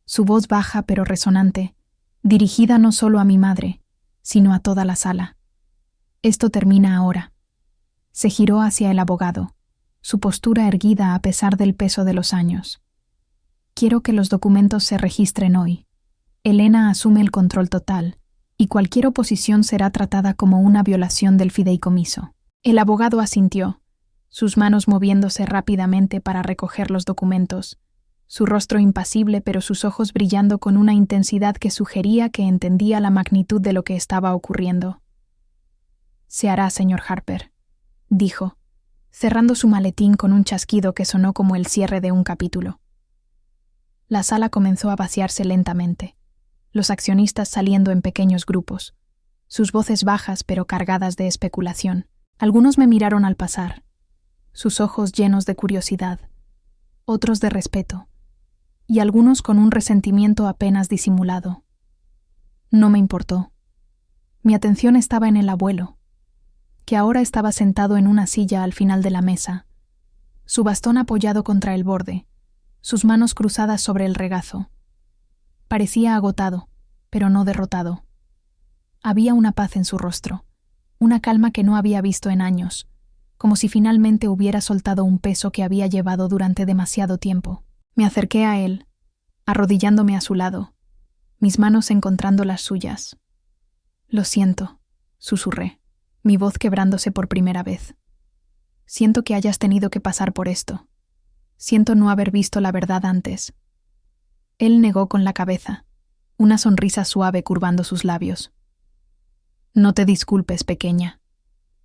su voz baja pero resonante, dirigida no solo a mi madre, sino a toda la sala. «Esto termina ahora». Se giró hacia el abogado, su postura erguida a pesar del peso de los años. «Quiero que los documentos se registren hoy. Elena asume el control total, y cualquier oposición será tratada como una violación del fideicomiso». El abogado asintió, sus manos moviéndose rápidamente para recoger los documentos, su rostro impasible pero sus ojos brillando con una intensidad que sugería que entendía la magnitud de lo que estaba ocurriendo. «Se hará, señor Harper», dijo, cerrando su maletín con un chasquido que sonó como el cierre de un capítulo. La sala comenzó a vaciarse lentamente, los accionistas saliendo en pequeños grupos, sus voces bajas pero cargadas de especulación. Algunos me miraron al pasar, sus ojos llenos de curiosidad, otros de respeto, y algunos con un resentimiento apenas disimulado. No me importó. Mi atención estaba en el abuelo, que ahora estaba sentado en una silla al final de la mesa, su bastón apoyado contra el borde, sus manos cruzadas sobre el regazo. Parecía agotado, pero no derrotado. Había una paz en su rostro, una calma que no había visto en años, como si finalmente hubiera soltado un peso que había llevado durante demasiado tiempo. Me acerqué a él, arrodillándome a su lado, mis manos encontrando las suyas. «Lo siento», susurré, mi voz quebrándose por primera vez. «Siento que hayas tenido que pasar por esto. Siento no haber visto la verdad antes». Él negó con la cabeza, una sonrisa suave curvando sus labios. «No te disculpes, pequeña»,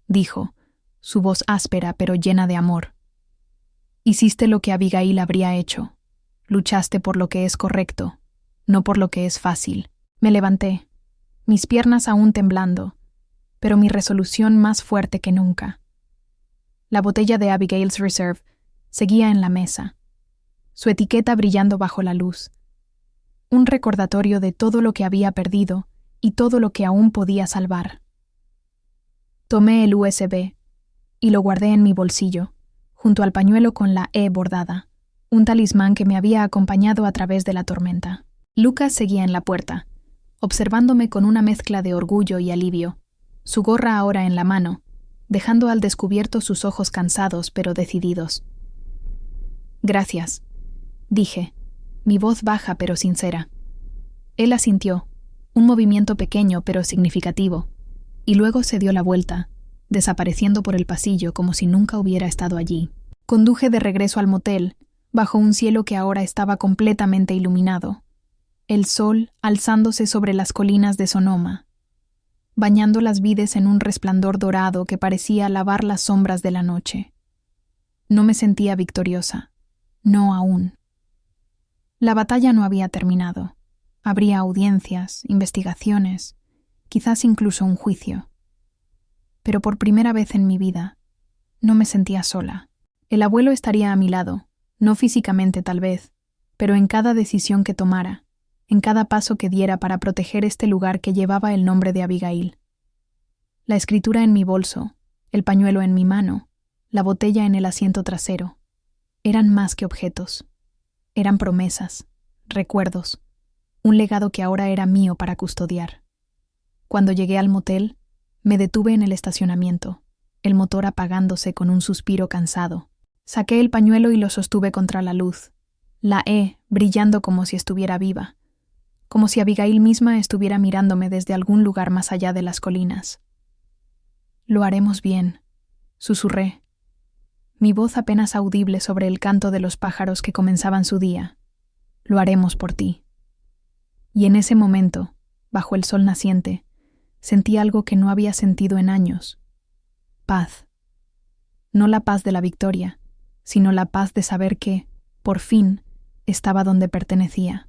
dijo, su voz áspera pero llena de amor. «Hiciste lo que Abigail habría hecho. Luchaste por lo que es correcto, no por lo que es fácil». Me levanté, mis piernas aún temblando, pero mi resolución más fuerte que nunca. La botella de Abigail's Reserve seguía en la mesa, su etiqueta brillando bajo la luz. Un recordatorio de todo lo que había perdido y todo lo que aún podía salvar. Tomé el USB y lo guardé en mi bolsillo, junto al pañuelo con la E bordada, un talismán que me había acompañado a través de la tormenta. Lucas seguía en la puerta, observándome con una mezcla de orgullo y alivio, su gorra ahora en la mano, dejando al descubierto sus ojos cansados pero decididos. «Gracias», dije, mi voz baja pero sincera. Él asintió, un movimiento pequeño pero significativo, y luego se dio la vuelta, desapareciendo por el pasillo como si nunca hubiera estado allí. Conduje de regreso al motel, bajo un cielo que ahora estaba completamente iluminado, el sol alzándose sobre las colinas de Sonoma. bañando las vides en un resplandor dorado que parecía lavar las sombras de la noche. No me sentía victoriosa. No aún. La batalla no había terminado. Habría audiencias, investigaciones, quizás incluso un juicio. Pero por primera vez en mi vida, no me sentía sola. El abuelo estaría a mi lado, no físicamente tal vez, pero en cada decisión que tomara, en cada paso que diera para proteger este lugar que llevaba el nombre de Abigail. La escritura en mi bolso, el pañuelo en mi mano, la botella en el asiento trasero, eran más que objetos. Eran promesas, recuerdos, un legado que ahora era mío para custodiar. Cuando llegué al motel, me detuve en el estacionamiento, el motor apagándose con un suspiro cansado. Saqué el pañuelo y lo sostuve contra la luz. La brillando como si estuviera viva, como si Abigail misma estuviera mirándome desde algún lugar más allá de las colinas. «Lo haremos bien», susurré, mi voz apenas audible sobre el canto de los pájaros que comenzaban su día. «Lo haremos por ti». Y en ese momento, bajo el sol naciente, sentí algo que no había sentido en años. Paz. No la paz de la victoria, sino la paz de saber que, por fin, estaba donde pertenecía.